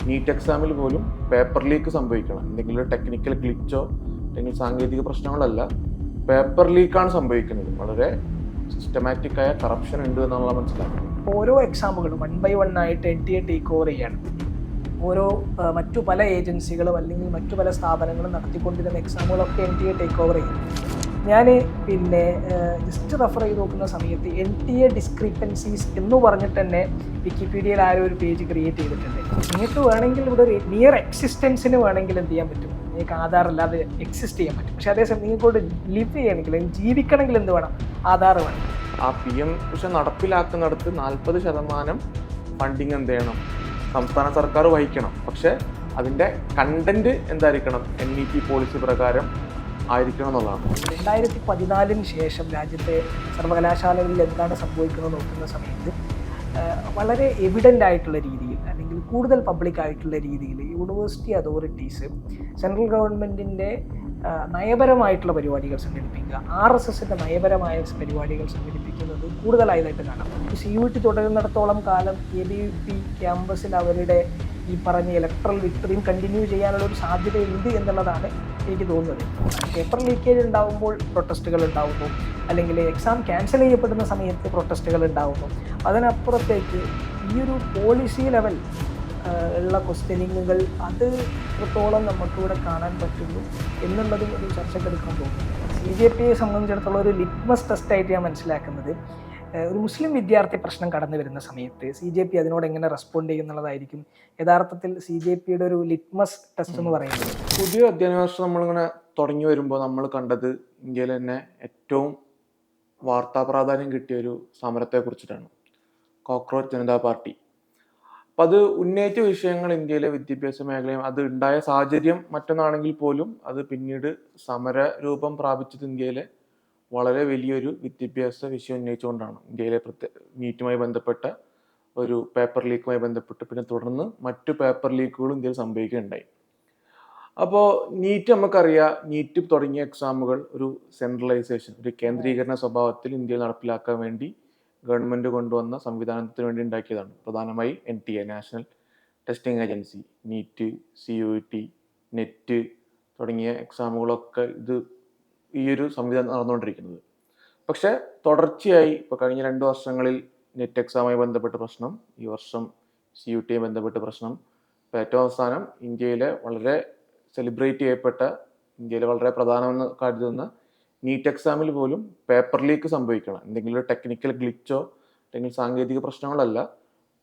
NEET എക്സാമിൽ പോലും paper leak സംഭവിക്കണം. എന്തെങ്കിലും ടെക്നിക്കൽ ഗ്ലിച്ചോ അല്ലെങ്കിൽ സാങ്കേതിക പ്രശ്നങ്ങളല്ല, പേപ്പർ ലീക്കാണ് സംഭവിക്കുന്നത്. വളരെ സിസ്റ്റമാറ്റിക് ആയ കറപ്ഷൻ ഉണ്ട് എന്നുള്ള മനസ്സിലാക്കുന്നത്. ഓരോ എക്സാമുകളും 1 by 1 ആയിട്ട് NTA ടേക്ക് ഓവർ ചെയ്യാണ്. ഓരോ മറ്റു പല ഏജൻസികളും അല്ലെങ്കിൽ മറ്റു പല സ്ഥാപനങ്ങളും നടത്തിക്കൊണ്ടിരുന്ന എക്സാമുകളൊക്കെ NTA ടേക്ക് ഓവർ ചെയ്യും. ഞാൻ ജസ്റ്റ് റെഫർ ചെയ്ത് നോക്കുന്ന സമയത്ത് NTA ഡിസ്ക്രിപ്പൻസീസ് എന്ന് പറഞ്ഞിട്ട് തന്നെ വിക്കിപീഡിയയിൽ ആരോ ഒരു പേജ് ക്രിയേറ്റ് ചെയ്തിട്ടുണ്ട്. നിങ്ങൾക്ക് വേണമെങ്കിൽ ഇവിടെ ഒരു നിയർ എക്സിസ്റ്റൻസിന് വേണമെങ്കിൽ എന്ത് ചെയ്യാൻ പറ്റും, നിങ്ങൾക്ക് ആധാർ അല്ലാതെ എക്സിസ്റ്റ് ചെയ്യാൻ പറ്റും. പക്ഷേ അതേസമയം നിങ്ങൾക്കോട് ലിവ് ചെയ്യണമെങ്കിൽ ജീവിക്കണമെങ്കിൽ എന്ത് വേണം, ആധാർ വേണം. ആ PM പക്ഷെ നടപ്പിലാക്കുന്നിടത്ത് 40% ഫണ്ടിങ് എന്ത് ചെയ്യണം, സംസ്ഥാന സർക്കാർ വഹിക്കണം. പക്ഷെ അതിൻ്റെ കണ്ടന്റ് എന്തായിരിക്കണം, NEP പോളിസി പ്രകാരം ആയിരിക്കണം എന്നുള്ളതാണ്. 2014 ശേഷം രാജ്യത്തെ സർവകലാശാലകളിൽ എന്താണ് സംഭവിക്കുന്നത് നോക്കുന്ന സമയത്ത് വളരെ എവിഡൻ്റ് ആയിട്ടുള്ള രീതിയിൽ അല്ലെങ്കിൽ കൂടുതൽ പബ്ലിക് ആയിട്ടുള്ള രീതിയിൽ യൂണിവേഴ്സിറ്റി അതോറിറ്റീസ് സെൻട്രൽ ഗവൺമെൻറ്റിൻ്റെ നയപരമായിട്ടുള്ള പരിപാടികൾ സംഘടിപ്പിക്കുക, RSSൻ്റെ നയപരമായ പരിപാടികൾ സംഘടിപ്പിക്കുന്നത് കൂടുതലായതായിട്ട് കാണാം. CUET തുടരുന്നിടത്തോളം കാലം ABVP ക്യാമ്പസിൽ അവരുടെ ഈ പറഞ്ഞ ഇലക്ട്രൽ വിക്ടറിയും കണ്ടിന്യൂ ചെയ്യാനുള്ള ഒരു സാധ്യതയുണ്ട് എന്നുള്ളതാണ് എനിക്ക് തോന്നുന്നത്. പേപ്പർ ലീക്കേജ് ഉണ്ടാകുമ്പോൾ പ്രൊട്ടസ്റ്റുകൾ ഉണ്ടാകുന്നു, അല്ലെങ്കിൽ എക്സാം ക്യാൻസൽ ചെയ്യപ്പെടുന്ന സമയത്ത് പ്രൊട്ടസ്റ്റുകൾ ഉണ്ടാകുന്നു. അതിനപ്പുറത്തേക്ക് ഈ ഒരു പോളിസി ലെവൽ ഉള്ള ക്വസ്റ്റ്യനിങ്ങുകൾ അത് എത്രത്തോളം നമുക്കിവിടെ കാണാൻ പറ്റുന്നു എന്നുള്ളതും ഒരു ചർച്ചക്കെടുക്കാൻ തോന്നുന്നു. CJPയെ സംബന്ധിച്ചിടത്തോളം ഒരു ലിറ്റ്മസ് ടെസ്റ്റായിട്ട് ഞാൻ മനസ്സിലാക്കുന്നത്, ഒരു മുസ്ലിം വിദ്യാർത്ഥി പ്രശ്നം കടന്നു വരുന്ന സമയത്ത് CJP അതിനോട് എങ്ങനെ റെസ്പോണ്ട് ചെയ്യുന്നുള്ളതായിരിക്കും യഥാർത്ഥത്തിൽ CJPയുടെ ഒരു ലിറ്റ്മസ് ടെസ്റ്റ് എന്ന് പറയുന്നത്. പുതിയ അധ്യയന വർഷം നമ്മളിങ്ങനെ തുടങ്ങി വരുമ്പോൾ നമ്മൾ കണ്ടത് ഇന്ത്യയിൽ തന്നെ ഏറ്റവും വാർത്താ പ്രാധാന്യം കിട്ടിയൊരു സമരത്തെ കുറിച്ചിട്ടാണ്, കോക്രോച്ച് ജനതാ പാർട്ടി. അപ്പം അത് ഉന്നയിച്ച വിഷയങ്ങൾ ഇന്ത്യയിലെ വിദ്യാഭ്യാസ മേഖലയും അത് ഉണ്ടായ സാഹചര്യം മറ്റൊന്നാണെങ്കിൽ പോലും അത് പിന്നീട് സമര രൂപം പ്രാപിച്ചത് ഇന്ത്യയിലെ വളരെ വലിയൊരു വിദ്യാഭ്യാസ വിഷയം ഉന്നയിച്ചുകൊണ്ടാണ്. ഇന്ത്യയിലെ നീറ്റുമായി ബന്ധപ്പെട്ട ഒരു പേപ്പർ ലീക്കുമായി ബന്ധപ്പെട്ട് പിന്നെ തുടർന്ന് മറ്റു പേപ്പർ ലീക്കുകളും ഇന്ത്യയിൽ സംഭവിക്കുകയുണ്ടായി. അപ്പോൾ നീറ്റ് നമുക്കറിയാം, നീറ്റ് തുടങ്ങിയ എക്സാമുകൾ ഒരു സെൻട്രലൈസേഷൻ, ഒരു കേന്ദ്രീകരണ സ്വഭാവത്തിൽ ഇന്ത്യയിൽ നടപ്പിലാക്കാൻ വേണ്ടി ഗവൺമെൻറ് കൊണ്ടുവന്ന സംവിധാനത്തിന് വേണ്ടി ഉണ്ടാക്കിയതാണ്. പ്രധാനമായി NTA, national testing agency, NEET, CUET, NET തുടങ്ങിയ എക്സാമുകളൊക്കെ ഇത് ഈ ഒരു സംവിധാനം നടന്നുകൊണ്ടിരിക്കുന്നത്. പക്ഷെ തുടർച്ചയായി ഇപ്പോൾ കഴിഞ്ഞ 2 വർഷങ്ങളിൽ നെറ്റ് എക്സാമുമായി ബന്ധപ്പെട്ട പ്രശ്നം, ഈ വർഷം CUETയുമായി ബന്ധപ്പെട്ട പ്രശ്നം, ഇപ്പോൾ ഏറ്റവും അവസാനം ഇന്ത്യയിലെ വളരെ സെലിബ്രേറ്റ് ചെയ്യപ്പെട്ട, ഇന്ത്യയിലെ വളരെ പ്രധാനമെന്ന് കരുതുന്ന നീറ്റ് എക്സാമിൽ പോലും പേപ്പർ ലീക്ക് സംഭവിക്കണം. എന്തെങ്കിലും ടെക്നിക്കൽ ഗ്ലിച്ചോ അല്ലെങ്കിൽ സാങ്കേതിക പ്രശ്നങ്ങളല്ല,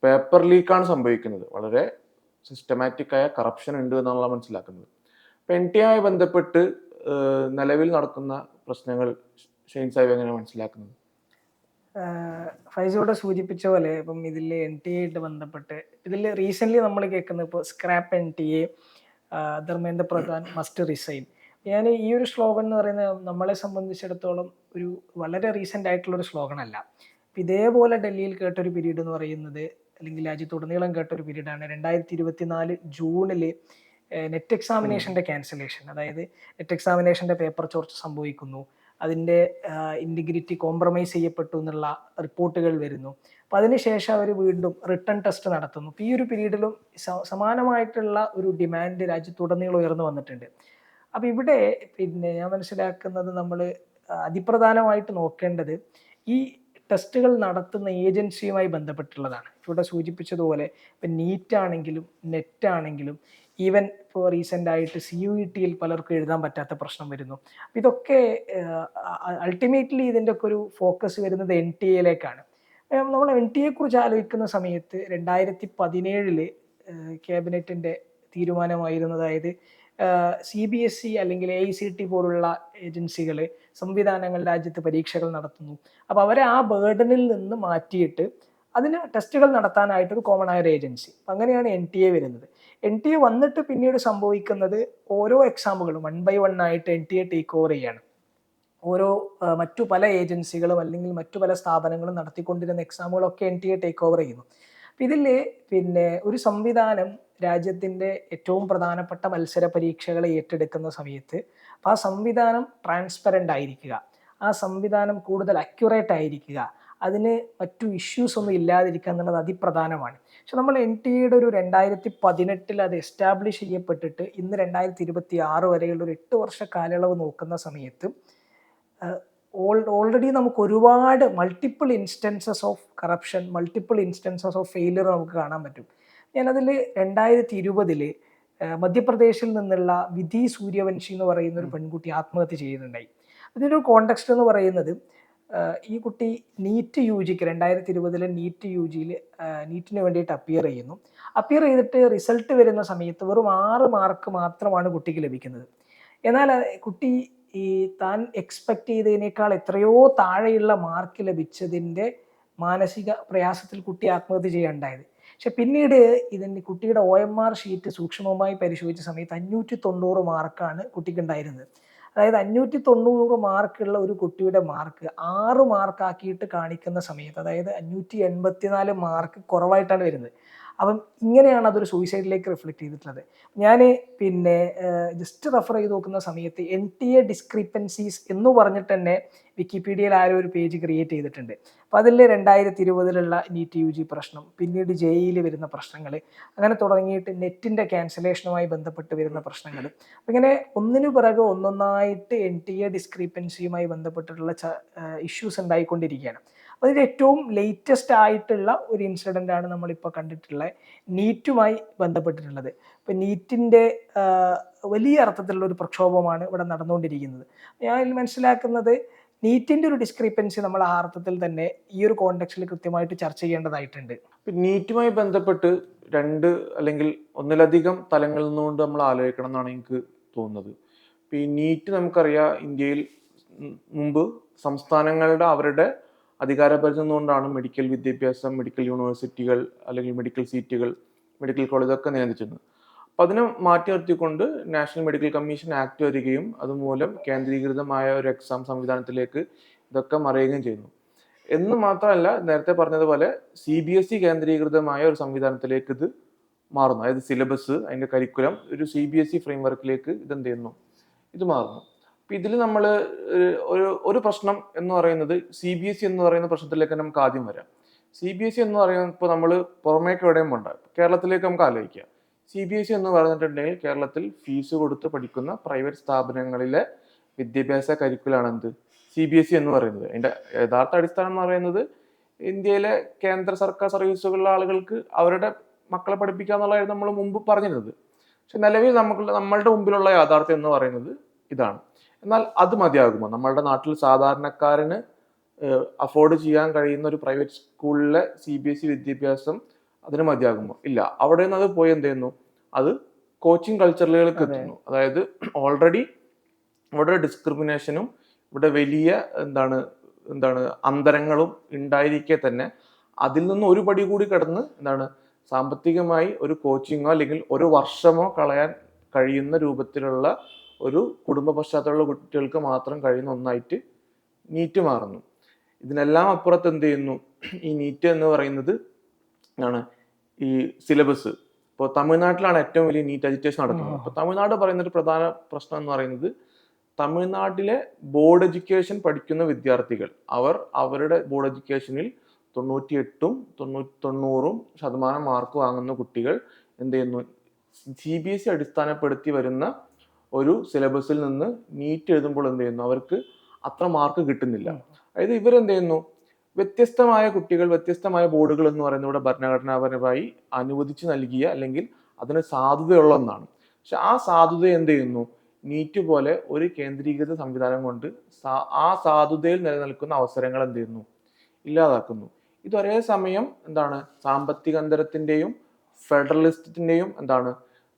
പേപ്പർ ലീക്കാണ് സംഭവിക്കുന്നത്. വളരെ സിസ്റ്റമാറ്റിക് ആയ കറപ്ഷൻ ഉണ്ട് എന്നുള്ള മനസ്സിലാക്കുന്നത്. ഇപ്പം NTAയുമായി ബന്ധപ്പെട്ട് നിലവിൽ നടക്കുന്ന പ്രശ്നങ്ങൾ ഷെയ്ൻ സാഹിബ് എങ്ങനെയാണ് മനസ്സിലാക്കുന്നത്? ഫൈസോടെ സൂചിപ്പിച്ച പോലെ ഇപ്പം ഇതിൽ NTA ആയിട്ട് ബന്ധപ്പെട്ട് ഇതിൽ റീസെൻ്റ്ലി നമ്മൾ കേൾക്കുന്നത് ഇപ്പോൾ scrap NTA, Dharmendra Pradhan must resign. ഞാൻ ഈ ഒരു സ്ലോഗൻ എന്ന് പറയുന്നത് നമ്മളെ സംബന്ധിച്ചിടത്തോളം ഒരു വളരെ റീസെൻ്റ് ആയിട്ടുള്ളൊരു സ്ലോഗൻ അല്ല. ഇപ്പം ഇതേപോലെ ഡൽഹിയിൽ കേട്ടൊരു പീരീഡ് എന്ന് പറയുന്നത്, അല്ലെങ്കിൽ രാജ്യത്തുടനീളം കേട്ടൊരു പീരീഡാണ് 2024 ജൂണിൽ നെറ്റ് എക്സാമിനേഷൻ്റെ ക്യാൻസലേഷൻ. അതായത് നെറ്റ് എക്സാമിനേഷൻ്റെ പേപ്പർ ചോർച്ച സംഭവിക്കുന്നു, അതിൻ്റെ ഇൻറ്റിഗ്രിറ്റി കോംപ്രമൈസ് ചെയ്യപ്പെട്ടു എന്നുള്ള റിപ്പോർട്ടുകൾ വരുന്നു. അപ്പോൾ അതിനുശേഷം അവർ വീണ്ടും റിട്ടേൺ ടെസ്റ്റ് നടത്തുന്നു. അപ്പോൾ ഈ ഒരു പീരീഡിലും സമാനമായിട്ടുള്ള ഒരു ഡിമാൻഡ് രാജ്യത്തുടനീളം ഉയർന്നു വന്നിട്ടുണ്ട്. അപ്പോൾ ഇവിടെ ഞാൻ മനസ്സിലാക്കുന്നത് നമ്മൾ അതിപ്രധാനമായിട്ട് നോക്കേണ്ടത് ഈ ടെസ്റ്റുകൾ നടത്തുന്ന ഏജൻസിയുമായി ബന്ധപ്പെട്ടുള്ളതാണ്. ഇവിടെ സൂചിപ്പിച്ചതുപോലെ ഇപ്പം നീറ്റാണെങ്കിലും നെറ്റാണെങ്കിലും ഈവൻ ഇപ്പോൾ റീസെൻ്റായിട്ട് CUETയിൽ പലർക്കും എഴുതാൻ പറ്റാത്ത പ്രശ്നം വരുന്നു. അപ്പോൾ ഇതൊക്കെ അൾട്ടിമേറ്റ്ലി ഇതിൻ്റെ ഒക്കെ ഒരു ഫോക്കസ് വരുന്നത് NTAയിലേക്കാണ്. നമ്മൾ NTAയെക്കുറിച്ച് ആലോചിക്കുന്ന സമയത്ത് 2017 ക്യാബിനറ്റിൻ്റെ തീരുമാനമായിരുന്നു, അതായത് CBSE അല്ലെങ്കിൽ AICT പോലുള്ള ഏജൻസികൾ, സംവിധാനങ്ങൾ രാജ്യത്ത് പരീക്ഷകൾ നടത്തുന്നു. അപ്പോൾ അവരെ ആ ബേർഡനിൽ നിന്ന് മാറ്റിയിട്ട് അതിന് ടെസ്റ്റുകൾ നടത്താനായിട്ടൊരു കോമൺ ആയ ഒരു ഏജൻസി, അങ്ങനെയാണ് NTA വരുന്നത്. NTA വന്നിട്ട് പിന്നീട് സംഭവിക്കുന്നത് ഓരോ എക്സാമുകളും 1 by 1 ആയിട്ട് NTA ടേക്ക് ഓവർ ചെയ്യാണ്. ഓരോ മറ്റു പല ഏജൻസികളും അല്ലെങ്കിൽ മറ്റു പല സ്ഥാപനങ്ങളും നടത്തിക്കൊണ്ടിരുന്ന എക്സാമുകളൊക്കെ NTA ടേക്ക് ഓവർ ചെയ്യുന്നു. അപ്പം ഇതിൽ ഒരു സംവിധാനം രാജ്യത്തിൻ്റെ ഏറ്റവും പ്രധാനപ്പെട്ട മത്സര പരീക്ഷകളെ ഏറ്റെടുക്കുന്ന സമയത്ത് ആ സംവിധാനം ട്രാൻസ്പെറൻ്റ് ആയിരിക്കുക, ആ സംവിധാനം കൂടുതൽ അക്യുറേറ്റ് ആയിരിക്കുക, അതിന് മറ്റു ഇഷ്യൂസ് ഒന്നും ഇല്ലാതിരിക്കുക എന്നുള്ളത് അതിപ്രധാനമാണ്. പക്ഷെ നമ്മൾ NTA ഒരു 2018 അത് എസ്റ്റാബ്ലിഷ് ചെയ്യപ്പെട്ടിട്ട് ഇന്ന് 2026 വരെയുള്ള ഒരു 8 വർഷ കാലയളവ് നോക്കുന്ന സമയത്ത് ഓൾറെഡി നമുക്ക് ഒരുപാട് multiple instances of corruption, multiple instances of failure നമുക്ക് കാണാൻ പറ്റും. ഞാനതിൽ 2020 മധ്യപ്രദേശിൽ നിന്നുള്ള വിധി സൂര്യവംശി എന്ന് പറയുന്ന ഒരു പെൺകുട്ടി ആത്മഹത്യ ചെയ്യുന്നുണ്ടായി. അതിൻ്റെ ഒരു കോണ്ടെക്സ്റ്റ് എന്ന് പറയുന്നത് ഈ കുട്ടി നീറ്റ് UGക്ക് 2020 നീറ്റ് UGയിൽ നീറ്റിന് വേണ്ടിയിട്ട് അപ്പിയർ ചെയ്തിട്ട് റിസൾട്ട് വരുന്ന സമയത്ത് വെറും 6 മാർക്ക് മാത്രമാണ് കുട്ടിക്ക് ലഭിക്കുന്നത്. എന്നാൽ കുട്ടി ഈ താൻ എക്സ്പെക്ട് ചെയ്തതിനേക്കാൾ എത്രയോ താഴെയുള്ള മാർക്ക് ലഭിച്ചതിൻ്റെ മാനസിക പ്രയാസത്തിൽ കുട്ടി ആത്മഹത്യ ചെയ്യുകയുണ്ടായത്. പക്ഷെ പിന്നീട് ഇതിൻ്റെ കുട്ടിയുടെ OMR ഷീറ്റ് സൂക്ഷ്മമായി പരിശോധിച്ച സമയത്ത് 590 മാർക്കാണ് കുട്ടിക്ക് ഉണ്ടായിരുന്നത്. അതായത് 590 മാർക്കുള്ള ഒരു കുട്ടിയുടെ മാർക്ക് 6 മാർക്കാക്കിയിട്ട് കാണിക്കുന്ന സമയത്ത്, അതായത് 584 മാർക്ക് കുറവായിട്ടാണ് വരുന്നത്. അപ്പം ഇങ്ങനെയാണ് അതൊരു സൂയിസൈഡിലേക്ക് റിഫ്ലക്ട് ചെയ്തിട്ടുള്ളത്. ഞാൻ പിന്നെ ജസ്റ്റ് റെഫർ ചെയ്ത് നോക്കുന്ന സമയത്ത് NTA ഡിസ്ക്രിപ്പൻസീസ് എന്ന് പറഞ്ഞിട്ട് തന്നെ വിക്കിപീഡിയയിൽ ആരോ ഒരു പേജ് ക്രിയേറ്റ് ചെയ്തിട്ടുണ്ട്. അപ്പോൾ അതിൽ 2020 നീറ്റ് UG പ്രശ്നം, പിന്നീട് JEE വരുന്ന പ്രശ്നങ്ങൾ, അങ്ങനെ തുടങ്ങിയിട്ട് നെറ്റിൻ്റെ ക്യാൻസലേഷനുമായി ബന്ധപ്പെട്ട് വരുന്ന പ്രശ്നങ്ങൾ, അപ്പം ഇങ്ങനെ ഒന്നിനു പിറകെ ഒന്നൊന്നായിട്ട് NTA ഡിസ്ക്രിപ്പൻസിയുമായി ബന്ധപ്പെട്ടിട്ടുള്ള ഇഷ്യൂസ് ഉണ്ടായിക്കൊണ്ടിരിക്കുകയാണ്. അപ്പോൾ അതിൽ ഏറ്റവും ലേറ്റസ്റ്റ് ആയിട്ടുള്ള ഒരു ഇൻസിഡൻ്റ് ആണ് നമ്മളിപ്പോൾ കണ്ടിട്ടുള്ള നീറ്റുമായി ബന്ധപ്പെട്ടിട്ടുള്ളത്. ഇപ്പോൾ നീറ്റിൻ്റെ വലിയ അർത്ഥത്തിലുള്ള ഒരു പ്രക്ഷോഭമാണ് ഇവിടെ നടന്നുകൊണ്ടിരിക്കുന്നത്. ഞാൻ മനസ്സിലാക്കുന്നത് നീറ്റിൻ്റെ ഒരു ഡിസ്ക്രിപ്പൻസി നമ്മൾ ആ അർത്ഥത്തിൽ തന്നെ ഈ ഒരു കോണ്ടെക്സ്റ്റിൽ കൃത്യമായിട്ട് ചർച്ച ചെയ്യേണ്ടതായിട്ടുണ്ട്. നീറ്റുമായി ബന്ധപ്പെട്ട് രണ്ട് അല്ലെങ്കിൽ ഒന്നിലധികം തലങ്ങളിൽ നിന്നുകൊണ്ട് നമ്മൾ ആലോചിക്കണം എന്നാണ് എനിക്ക് തോന്നുന്നത്. ഈ നീറ്റ് നമുക്കറിയാം, ഇന്ത്യയിൽ മുമ്പ് സംസ്ഥാനങ്ങളുടെ അവരുടെ അധികാരപരിധി നിന്നുകൊണ്ടാണ് മെഡിക്കൽ വിദ്യാഭ്യാസം, മെഡിക്കൽ യൂണിവേഴ്സിറ്റികൾ അല്ലെങ്കിൽ മെഡിക്കൽ സീറ്റുകൾ, മെഡിക്കൽ കോളേജൊക്കെ നിയന്ത്രിച്ചിരുന്നത്. അപ്പം അതിനെ മാറ്റി നിർത്തിക്കൊണ്ട് നാഷണൽ മെഡിക്കൽ കമ്മീഷൻ ആക്ട് വരികയും അതുമൂലം കേന്ദ്രീകൃതമായ ഒരു എക്സാം സംവിധാനത്തിലേക്ക് ഇതൊക്കെ മറയുകയും ചെയ്യുന്നു. എന്ന് മാത്രമല്ല, നേരത്തെ പറഞ്ഞതുപോലെ CBSE കേന്ദ്രീകൃതമായ ഒരു സംവിധാനത്തിലേക്ക് ഇത് മാറുന്നു. അതായത് സിലബസ്, അതിൻ്റെ കരിക്കുലം ഒരു CBSE ഫ്രെയിംവർക്കിലേക്ക് ഇതെന്ത് ചെയ്യുന്നു, ഇത് മാറുന്നു. അപ്പം ഇതിൽ നമ്മൾ ഒരു പ്രശ്നം എന്ന് പറയുന്നത് CBSE എന്ന് പറയുന്ന പ്രശ്നത്തിലേക്ക് നമുക്ക് ആദ്യം വരാം. CBSE എന്ന് പറയുന്നത് ഇപ്പോൾ നമ്മൾ പുറമേക്ക് എവിടെയും പോണ്ട, കേരളത്തിലേക്ക് നമുക്ക് ആലോചിക്കാം. CBSE എന്ന് പറഞ്ഞിട്ടുണ്ടെങ്കിൽ കേരളത്തിൽ ഫീസ് കൊടുത്ത് പഠിക്കുന്ന പ്രൈവറ്റ് സ്ഥാപനങ്ങളിലെ വിദ്യാഭ്യാസ കരിക്കുലാണ് എന്ത് CBSE എന്ന് പറയുന്നത്. അതിൻ്റെ യഥാർത്ഥ അടിസ്ഥാനം എന്ന് പറയുന്നത് ഇന്ത്യയിലെ കേന്ദ്ര സർക്കാർ സർവീസുകളിലെ ആളുകൾക്ക് അവരുടെ മക്കളെ പഠിപ്പിക്കുക എന്നുള്ളതായിരുന്നു നമ്മൾ മുമ്പ് പറഞ്ഞിരുന്നത്. പക്ഷെ നിലവിൽ നമ്മളുടെ മുമ്പിലുള്ള യാഥാർത്ഥ്യം എന്ന് പറയുന്നത് ഇതാണ്. എന്നാൽ അത് മതിയാകുമോ? നമ്മളുടെ നാട്ടിൽ സാധാരണക്കാരന് അഫോർഡ് ചെയ്യാൻ കഴിയുന്ന ഒരു പ്രൈവറ്റ് സ്കൂളിലെ CBSE വിദ്യാഭ്യാസം അതിന് മതിയാകുമോ? ഇല്ല. അവിടെ നിന്ന് അത് പോയി എന്ത് ചെയ്യുന്നു, അത് കോച്ചിങ് കൾച്ചറുകളിലേക്ക് എത്തുന്നു. അതായത് ഓൾറെഡി ഇവിടെ ഡിസ്ക്രിമിനേഷനും ഇവിടെ വലിയ എന്താണ് അന്തരങ്ങളും ഉണ്ടായിരിക്കെ തന്നെ അതിൽ നിന്ന് ഒരു പടി കൂടി കടന്ന് സാമ്പത്തികമായി ഒരു കോച്ചിങ്ങോ അല്ലെങ്കിൽ ഒരു വർഷമോ കളയാൻ കഴിയുന്ന രൂപത്തിലുള്ള ഒരു കുടുംബ പശ്ചാത്തലമുള്ള കുട്ടികൾക്ക് മാത്രം കഴിയുന്ന ഒന്നായിട്ട് നീറ്റ് മാറുന്നു. ഇതിനെല്ലാം അപ്പുറത്ത് എന്ത് ചെയ്യുന്നു, ഈ നീറ്റ് എന്ന് പറയുന്നത് ഈ സിലബസ്. ഇപ്പോൾ തമിഴ്നാട്ടിലാണ് ഏറ്റവും വലിയ നീറ്റ് അജിറ്റേഷൻ നടക്കുന്നത്. അപ്പോൾ തമിഴ്നാട് പറയുന്ന ഒരു പ്രധാന പ്രശ്നം എന്ന് പറയുന്നത് തമിഴ്നാട്ടിലെ ബോർഡ് എഡ്യൂക്കേഷൻ പഠിക്കുന്ന വിദ്യാർത്ഥികൾ അവരുടെ ബോർഡ് എഡ്യൂക്കേഷനിൽ 98-90% മാർക്ക് വാങ്ങുന്ന കുട്ടികൾ എന്ത് ചെയ്യുന്നു, CBSE അടിസ്ഥാനപ്പെടുത്തി വരുന്ന ഒരു സിലബസിൽ നിന്ന് നീറ്റ് എഴുതുമ്പോൾ എന്ത് ചെയ്യുന്നു, അവർക്ക് അത്ര മാർക്ക് കിട്ടുന്നില്ല. അതായത് ഇവരെന്ത് ചെയ്യുന്നു, വ്യത്യസ്തമായ കുട്ടികൾ, വ്യത്യസ്തമായ ബോർഡുകൾ എന്ന് പറയുന്നത് ഇവിടെ ഭരണഘടനാപരമായി അനുവദിച്ച് നൽകിയ അല്ലെങ്കിൽ അതിന് സാധുതയുള്ള ഒന്നാണ്. പക്ഷെ ആ സാധുത എന്ത് ചെയ്യുന്നു, നീറ്റ് പോലെ ഒരു കേന്ദ്രീകൃത സംവിധാനം കൊണ്ട് ആ സാധുതയിൽ നിലനിൽക്കുന്ന അവസരങ്ങൾ എന്ത് ചെയ്യുന്നു, ഇല്ലാതാക്കുന്നു. ഇതൊരേ സമയം സാമ്പത്തിക അന്തരത്തിൻ്റെയും ഫെഡറലിസത്തിൻ്റെയും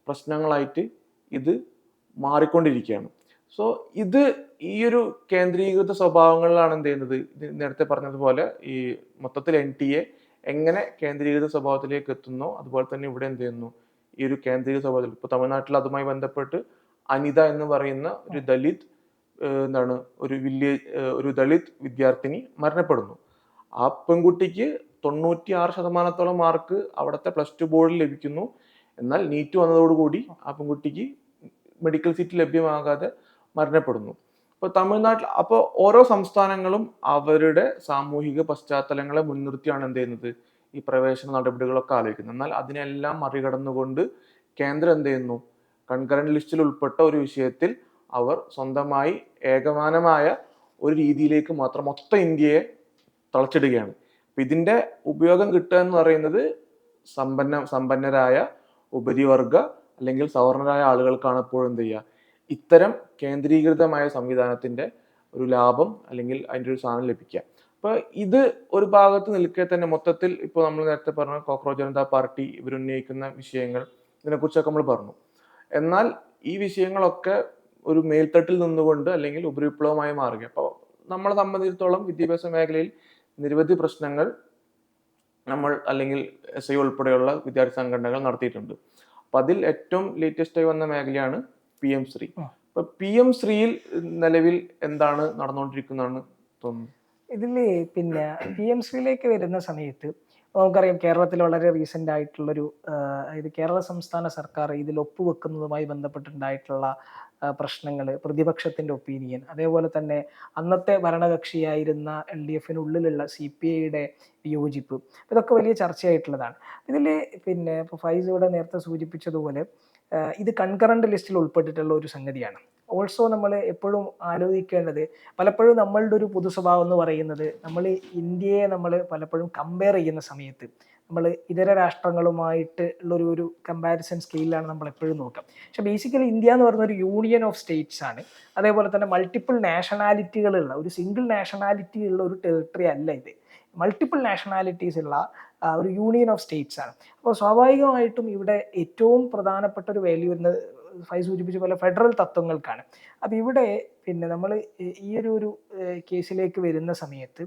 പ്രശ്നങ്ങളായിട്ട് ഇത് മാറിക്കൊണ്ടിരിക്കുകയാണ്. സോ ഇത് ഈ ഒരു കേന്ദ്രീകൃത സ്വഭാവങ്ങളിലാണ് എന്ത് ചെയ്യുന്നത്, നേരത്തെ പറഞ്ഞതുപോലെ ഈ മൊത്തത്തിൽ NTA എങ്ങനെ കേന്ദ്രീകൃത സ്വഭാവത്തിലേക്ക് എത്തുന്നോ അതുപോലെ തന്നെ ഇവിടെ എന്ത് ചെയ്യുന്നു, ഈ ഒരു കേന്ദ്രീകൃത സ്വഭാവത്തിൽ ഇപ്പോൾ തമിഴ്നാട്ടിൽ അതുമായി ബന്ധപ്പെട്ട് അനിത എന്ന് പറയുന്ന ഒരു ദലിത് ഒരു ദലിത് വിദ്യാർത്ഥിനി മരണപ്പെടുന്നു. ആ പെൺകുട്ടിക്ക് 96% മാർക്ക് അവിടുത്തെ +2 ബോർഡിൽ ലഭിക്കുന്നു. എന്നാൽ നീറ്റ് വന്നതോടുകൂടി ആ പെൺകുട്ടിക്ക് മെഡിക്കൽ സീറ്റ് ലഭ്യമാകാതെ മരണപ്പെടുന്നു. ഇപ്പോൾ തമിഴ്നാട്ടിൽ ഓരോ സംസ്ഥാനങ്ങളും അവരുടെ സാമൂഹിക പശ്ചാത്തലങ്ങളെ മുൻനിർത്തിയാണ് എന്ത് ചെയ്യുന്നത്, ഈ പ്രവേശന നടപടികളൊക്കെ ആലോചിക്കുന്നത്. എന്നാൽ അതിനെല്ലാം മറികടന്നുകൊണ്ട് കേന്ദ്രം എന്ത് ചെയ്യുന്നു? കൺകറന്റ് ലിസ്റ്റിൽ ഉൾപ്പെട്ട ഒരു വിഷയത്തിൽ അവർ സ്വന്തമായി ഏകമാനമായ ഒരു രീതിയിലേക്ക് മാത്രം മൊത്തം ഇന്ത്യയെ തളച്ചിടുകയാണ്. അപ്പൊ ഇതിന്റെ ഉപയോഗം കിട്ടുക എന്ന് പറയുന്നത് സമ്പന്നരായ ഉപരിവർഗ അല്ലെങ്കിൽ സവർണരായ ആളുകൾക്കാണ് എപ്പോഴും എന്ത് ചെയ്യുക, ഇത്തരം കേന്ദ്രീകൃതമായ സംവിധാനത്തിന്റെ ഒരു ലാഭം അല്ലെങ്കിൽ അതിൻ്റെ ഒരു സാധനം ലഭിക്കുക. അപ്പൊ ഇത് ഒരു ഭാഗത്ത് നിൽക്കെ തന്നെ മൊത്തത്തിൽ ഇപ്പോൾ നമ്മൾ നേരത്തെ പറഞ്ഞ കോക്രോച്ച് ജനതാ പാർട്ടി ഇവരുന്നയിക്കുന്ന വിഷയങ്ങൾ, ഇതിനെക്കുറിച്ചൊക്കെ നമ്മൾ പറഞ്ഞു. എന്നാൽ ഈ വിഷയങ്ങളൊക്കെ ഒരു മേൽത്തട്ടിൽ നിന്നുകൊണ്ട് അല്ലെങ്കിൽ ഉപരിവിപ്ലവമായി മാറുക. അപ്പോൾ നമ്മളെ സംബന്ധിച്ചിടത്തോളം വിദ്യാഭ്യാസ മേഖലയിൽ നിരവധി പ്രശ്നങ്ങൾ നമ്മൾ അല്ലെങ്കിൽ SI ഉൾപ്പെടെയുള്ള വിദ്യാർത്ഥി സംഘടനകൾ നടത്തിയിട്ടുണ്ട്. അപ്പൊ അതിൽ ഏറ്റവും ലേറ്റസ്റ്റ് ആയി വന്ന മേഖലയാണ് PM ശ്രീ. അപ്പൊ PM ശ്രീയിൽ നിലവിൽ എന്താണ് നടന്നുകൊണ്ടിരിക്കുന്നതാണ് തോന്നുന്നു? ഇതില് പിന്നെ PM ശ്രീയിലേക്ക് വരുന്ന സമയത്ത് നമുക്കറിയാം കേരളത്തിൽ വളരെ റീസെന്റ് ആയിട്ടുള്ളൊരു അതായത് കേരള സംസ്ഥാന സർക്കാർ ഇതിൽ ഒപ്പുവെക്കുന്നതുമായി ബന്ധപ്പെട്ടുണ്ടായിട്ടുള്ള പ്രശ്നങ്ങൾ, പ്രതിപക്ഷത്തിന്റെ ഒപ്പീനിയൻ, അതേപോലെ തന്നെ അന്നത്തെ ഭരണകക്ഷിയായിരുന്ന LDFിനുള്ളിലുള്ള CPIയുടെ വിയോജിപ്പ്, ഇതൊക്കെ വലിയ ചർച്ചയായിട്ടുള്ളതാണ്. ഇതിൽ പിന്നെ ഇപ്പോൾ ഫൈസ് ഇവിടെ നേരത്തെ സൂചിപ്പിച്ചതുപോലെ ഇത് കൺകറന്റ് ലിസ്റ്റിൽ ഉൾപ്പെട്ടിട്ടുള്ള ഒരു സംഗതിയാണ്. ഓൾസോ നമ്മൾ എപ്പോഴും ആലോചിക്കേണ്ടത്, പലപ്പോഴും നമ്മളുടെ ഒരു പൊതു സ്വഭാവം എന്ന് പറയുന്നത്, നമ്മൾ ഇന്ത്യയെ നമ്മൾ പലപ്പോഴും കമ്പയർ ചെയ്യുന്ന സമയത്ത് നമ്മൾ ഇതര രാഷ്ട്രങ്ങളുമായിട്ട് ഉള്ളൊരു കമ്പാരിസൺ സ്കെയിലാണ് നമ്മൾ എപ്പോഴും നോക്കുക. പക്ഷെ ബേസിക്കലി ഇന്ത്യ എന്ന് പറയുന്ന ഒരു യൂണിയൻ ഓഫ് സ്റ്റേറ്റ്സ് ആണ്. അതേപോലെ തന്നെ മൾട്ടിപ്പിൾ നാഷണാലിറ്റികളുള്ള ഒരു സിംഗിൾ നാഷണാലിറ്റി ഉള്ള ഒരു ടെറിട്ടറി അല്ല ഇത്. മൾട്ടിപ്പിൾ നാഷണാലിറ്റീസ് ഉള്ള ഒരു യൂണിയൻ ഓഫ് സ്റ്റേറ്റ്സ് ആണ്. അപ്പോൾ സ്വാഭാവികമായിട്ടും ഇവിടെ ഏറ്റവും പ്രധാനപ്പെട്ട ഒരു വാല്യൂ വരുന്നത് ഫൈ സൂചിപ്പിച്ച പോലെ ഫെഡറൽ തത്വങ്ങൾക്കാണ്. അപ്പം ഇവിടെ പിന്നെ നമ്മൾ ഈ ഒരു കേസിലേക്ക് വരുന്ന സമയത്ത്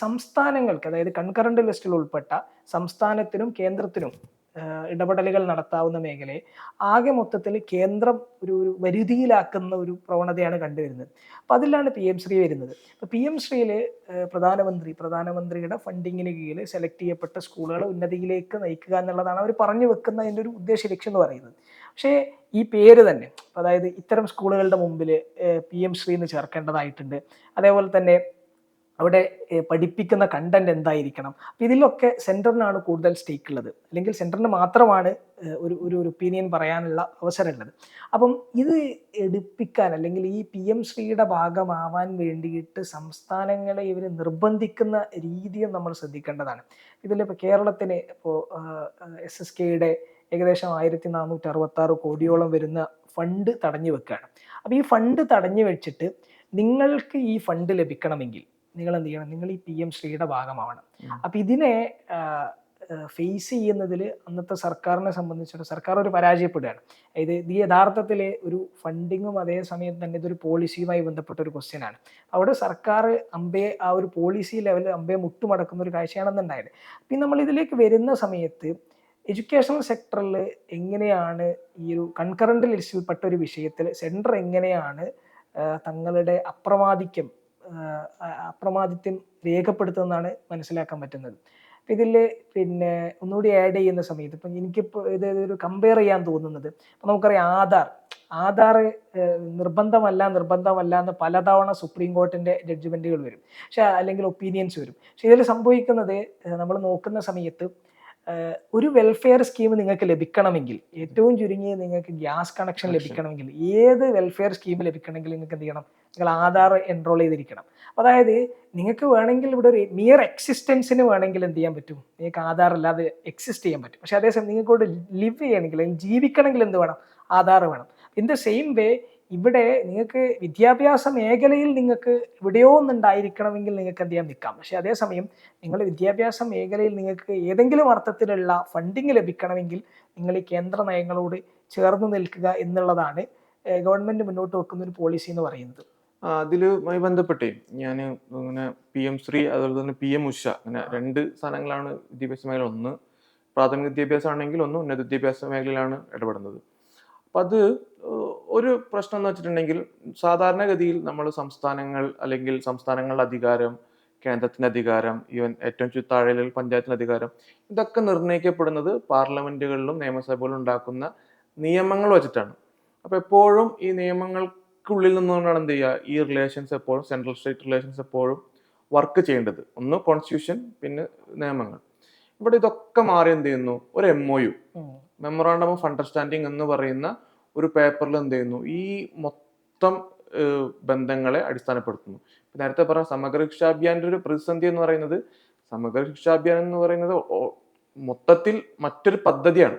സംസ്ഥാനങ്ങൾക്ക്, അതായത് കൺകറന്റ് ലിസ്റ്റിൽ ഉൾപ്പെട്ട സംസ്ഥാനത്തിനും കേന്ദ്രത്തിനും ഇടപെടലുകൾ നടത്താവുന്ന മേഖലയെ ആകെ മൊത്തത്തിൽ കേന്ദ്രം ഒരു വരുതിയിലാക്കുന്ന പ്രവണതയാണ് കണ്ടുവരുന്നത്. അപ്പം അതിലാണ് PM ശ്രീ വരുന്നത്. അപ്പം PM ശ്രീയിൽ പ്രധാനമന്ത്രിയുടെ ഫണ്ടിങ്ങിന് കീഴിൽ സെലക്ട് ചെയ്യപ്പെട്ട സ്കൂളുകളെ ഉന്നതിയിലേക്ക് നയിക്കുക എന്നുള്ളതാണ് അവർ പറഞ്ഞു വെക്കുന്ന അതിൻ്റെ ഒരു ഉദ്ദേശ ലക്ഷ്യം എന്ന് പറയുന്നത്. പക്ഷേ ഈ പേര് തന്നെ, അതായത് ഇത്തരം സ്കൂളുകളുടെ മുമ്പിൽ PM ശ്രീ എന്ന് ചേർക്കേണ്ടതായിട്ടുണ്ട്. അതേപോലെ തന്നെ അവിടെ പഠിപ്പിക്കുന്ന കണ്ടന്റ് എന്തായിരിക്കണം. അപ്പം ഇതിലൊക്കെ സെൻറ്ററിനാണ് കൂടുതൽ സ്റ്റേക്ക് ഉള്ളത്, അല്ലെങ്കിൽ സെൻറ്ററിന് മാത്രമാണ് ഒരു ഒപ്പീനിയൻ പറയാനുള്ള അവസരമുള്ളത്. അപ്പം ഇത് എടുപ്പിക്കാൻ അല്ലെങ്കിൽ ഈ PM ശ്രീയുടെ ഭാഗമാവാൻ വേണ്ടിയിട്ട് സംസ്ഥാനങ്ങളെ ഇവർ നിർബന്ധിക്കുന്ന രീതിയും നമ്മൾ ശ്രദ്ധിക്കേണ്ടതാണ്. ഇതിലിപ്പോൾ കേരളത്തിന് ഇപ്പോൾ SSKയുടെ ഏകദേശം 1466 കോടിയോളം വരുന്ന ഫണ്ട് തടഞ്ഞു വെക്കുകയാണ്. അപ്പോൾ ഈ ഫണ്ട് തടഞ്ഞു വെച്ചിട്ട് നിങ്ങൾക്ക് ഈ ഫണ്ട് ലഭിക്കണമെങ്കിൽ നിങ്ങൾ എന്ത് ചെയ്യണം? നിങ്ങൾ ഈ PM ശ്രീയുടെ ഭാഗമാവണം. അപ്പം ഇതിനെ ഫേസ് ചെയ്യുന്നതിൽ അന്നത്തെ സർക്കാരിനെ സംബന്ധിച്ചിടത്തോളം സർക്കാർ ഒരു പരാജയപ്പെടുകയാണ്. ഇത് യഥാർത്ഥത്തിൽ ഒരു ഫണ്ടിങ്ങും അതേസമയം തന്നെ ഇതൊരു പോളിസിയുമായി ബന്ധപ്പെട്ട ഒരു ക്വസ്റ്റ്യൻ ആണ്. അവിടെ സർക്കാർ ആ ഒരു പോളിസി ലെവലിൽ അമ്പയെ മുട്ടുമടക്കുന്ന ഒരു കാഴ്ചയാണെന്നുണ്ടായത്. പിന്നെ നമ്മൾ ഇതിലേക്ക് വരുന്ന സമയത്ത് എഡ്യൂക്കേഷണൽ സെക്ടറിൽ എങ്ങനെയാണ് ഈ ഒരു കൺകറന്റ് ലിസ്റ്റിൽപ്പെട്ട ഒരു വിഷയത്തിൽ സെൻറ്റർ എങ്ങനെയാണ് തങ്ങളുടെ അപ്രമാദിത്യം രേഖപ്പെടുത്തുന്നതാണ് മനസ്സിലാക്കാൻ പറ്റുന്നത്. അപ്പം ഇതിൽ പിന്നെ ഒന്നുകൂടി ആഡ് ചെയ്യുന്ന സമയത്ത് ഇപ്പം എനിക്കിപ്പോൾ ഒരു കമ്പയർ ചെയ്യാൻ തോന്നുന്നത്, അപ്പം നമുക്കറിയാം ആധാർ നിർബന്ധമല്ല എന്ന് പലതവണ സുപ്രീം കോർട്ടിൻ്റെ ജഡ്ജ്മെൻറ്റുകൾ വരും, പക്ഷെ അല്ലെങ്കിൽ ഒപ്പീനിയൻസ് വരും. പക്ഷെ ഇതിൽ സംഭവിക്കുന്നത് നമ്മൾ നോക്കുന്ന സമയത്ത് ഒരു വെൽഫെയർ സ്കീം നിങ്ങൾക്ക് ലഭിക്കണമെങ്കിൽ, ഏറ്റവും ചുരുങ്ങിയ നിങ്ങൾക്ക് ഗ്യാസ് കണക്ഷൻ ലഭിക്കണമെങ്കിൽ, ഏത് വെൽഫെയർ സ്കീം ലഭിക്കണമെങ്കിൽ നിങ്ങൾക്ക് എന്ത് ചെയ്യണം? നിങ്ങൾ ആധാർ എൻറോൾ ചെയ്തിരിക്കണം. അതായത് നിങ്ങൾക്ക് വേണമെങ്കിൽ ഇവിടെ ഒരു മിയർ എക്സിസ്റ്റൻസിന് വേണമെങ്കിൽ എന്ത് ചെയ്യാൻ പറ്റും? നിങ്ങൾക്ക് ആധാർ അല്ലാതെ എക്സിസ്റ്റ് ചെയ്യാൻ പറ്റും. പക്ഷെ അതേസമയം നിങ്ങൾക്ക് ഇവിടെ ലിവ് ചെയ്യണമെങ്കിൽ അല്ലെങ്കിൽ ജീവിക്കണമെങ്കിൽ എന്ത് വേണം? ആധാർ വേണം. ഇൻ ദ സെയിം വേ ഇവിടെ നിങ്ങൾക്ക് വിദ്യാഭ്യാസ മേഖലയിൽ നിങ്ങൾക്ക് എവിടെയോ ഒന്നുണ്ടായിരിക്കണമെങ്കിൽ നിങ്ങൾക്ക് എന്ത് ചെയ്യാൻ നിൽക്കാം. പക്ഷെ അതേസമയം നിങ്ങൾ വിദ്യാഭ്യാസ മേഖലയിൽ നിങ്ങൾക്ക് ഏതെങ്കിലും അർത്ഥത്തിലുള്ള ഫണ്ടിങ് ലഭിക്കണമെങ്കിൽ നിങ്ങൾ ഈ കേന്ദ്ര നയങ്ങളോട് ചേർന്ന് നിൽക്കുക എന്നുള്ളതാണ് ഗവൺമെന്റ് മുന്നോട്ട് വെക്കുന്ന ഒരു പോളിസി എന്ന് പറയുന്നത്. അതിലുമായി ബന്ധപ്പെട്ടേ ഞാൻ ഇങ്ങനെ PM ശ്രീ അതുപോലെ തന്നെ PM ഉഷ, അങ്ങനെ രണ്ട് സാധനങ്ങളാണ് വിദ്യാഭ്യാസ മേഖല. ഒന്ന് പ്രാഥമിക വിദ്യാഭ്യാസം ആണെങ്കിൽ ഒന്ന് ഉന്നത വിദ്യാഭ്യാസ മേഖലയിലാണ് ഇടപെടുന്നത്. അപ്പം അത് ഒരു പ്രശ്നം എന്ന് വെച്ചിട്ടുണ്ടെങ്കിൽ, സാധാരണഗതിയിൽ നമ്മൾ സംസ്ഥാനങ്ങൾ അല്ലെങ്കിൽ സംസ്ഥാനങ്ങളുടെ അധികാരം, കേന്ദ്രത്തിൻ്റെ അധികാരം, ഈവൻ ഏറ്റവും താഴെ പഞ്ചായത്തിൻ്റെ അധികാരം, ഇതൊക്കെ നിർണ്ണയിക്കപ്പെടുന്നത് പാർലമെന്റുകളിലും നിയമസഭകളിലും ഉണ്ടാക്കുന്ന നിയമങ്ങൾ വെച്ചിട്ടാണ്. അപ്പോൾ എപ്പോഴും ഈ നിയമങ്ങൾക്കുള്ളിൽ നിന്നുകൊണ്ടാണ് എന്ത് ചെയ്യുക, ഈ റിലേഷൻസ് എപ്പോഴും സെൻട്രൽ സ്റ്റേറ്റ് റിലേഷൻസ് എപ്പോഴും വർക്ക് ചെയ്യേണ്ടത്. ഒന്ന് കോൺസ്റ്റിറ്റ്യൂഷൻ, പിന്നെ നിയമങ്ങൾ. ഇവിടെ ഇതൊക്കെ മാറി എന്ത് ചെയ്യുന്നു, ഒരു MOU, മെമ്മോറാണ്ടം ഓഫ് അണ്ടർസ്റ്റാൻഡിങ് എന്ന് പറയുന്ന ഒരു പേപ്പറിൽ എന്ത് ചെയ്യുന്നു, ഈ മൊത്തം ബന്ധങ്ങളെ അടിസ്ഥാനപ്പെടുത്തുന്നു. നേരത്തെ പറഞ്ഞ സമഗ്ര ശിക്ഷാ അഭിയാന്റെ ഒരു പ്രതിസന്ധി എന്ന് പറയുന്നത്, സമഗ്ര ശിക്ഷാ അഭിയാൻ എന്ന് പറയുന്നത് മൊത്തത്തിൽ മറ്റൊരു പദ്ധതിയാണ്.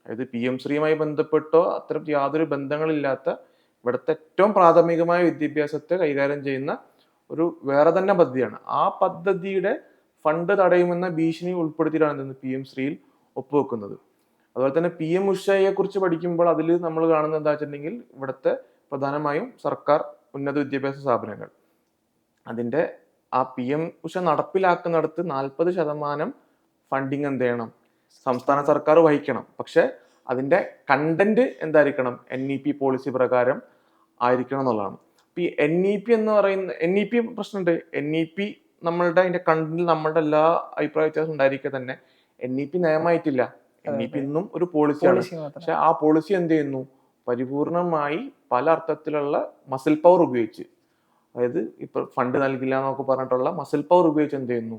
അതായത് PM ശ്രീയുമായി ബന്ധപ്പെട്ടോ അത്തരം യാതൊരു ബന്ധങ്ങളില്ലാത്ത ഇവിടുത്തെ ഏറ്റവും പ്രാഥമികമായ വിദ്യാഭ്യാസത്തെ കൈകാര്യം ചെയ്യുന്ന ഒരു വേറെ തന്നെ പദ്ധതിയാണ്. ആ പദ്ധതിയുടെ ഫണ്ട് തടയുമെന്ന ഭീഷണി ഉൾപ്പെടുത്തിയിട്ടാണ് PM ശ്രീയിൽ ഒപ്പുവെക്കുന്നത്. അതുപോലെ തന്നെ PM ഉഷയെ കുറിച്ച് പഠിക്കുമ്പോൾ അതിൽ നമ്മൾ കാണുന്നത് എന്താ വെച്ചിട്ടുണ്ടെങ്കിൽ, ഇവിടുത്തെ പ്രധാനമായും സർക്കാർ ഉന്നത വിദ്യാഭ്യാസ സ്ഥാപനങ്ങൾ അതിൻ്റെ ആ PM ഉഷ നടപ്പിലാക്കുന്നിടത്ത് 40% ഫണ്ടിങ് എന്ത് ചെയ്യണം, സംസ്ഥാന സർക്കാർ വഹിക്കണം. പക്ഷെ അതിൻ്റെ കണ്ടന്റ് എന്തായിരിക്കണം, NEP പോളിസി പ്രകാരം ആയിരിക്കണം എന്നുള്ളതാണ്. ഇപ്പൊ ഈ NEP എന്ന് പറയുന്ന NEP പ്രശ്നമുണ്ട്. NEP നമ്മളുടെ അതിന്റെ കണ്ടന്റിൽ നമ്മളുടെ എല്ലാ അഭിപ്രായ വ്യത്യാസം ഉണ്ടായിരിക്കെ തന്നെ NEP നയമായിട്ടില്ല. NEP ഇന്നും ഒരു പോളിസിയാണ്. പക്ഷെ ആ പോളിസി എന്ത് ചെയ്യുന്നു, പരിപൂർണമായി പല അർത്ഥത്തിലുള്ള മസിൽ പവർ ഉപയോഗിച്ച്, അതായത് ഇപ്പൊ ഫണ്ട് നൽകില്ല എന്നൊക്കെ പറഞ്ഞിട്ടുള്ള മസിൽ പവർ ഉപയോഗിച്ച് എന്ത് ചെയ്യുന്നു,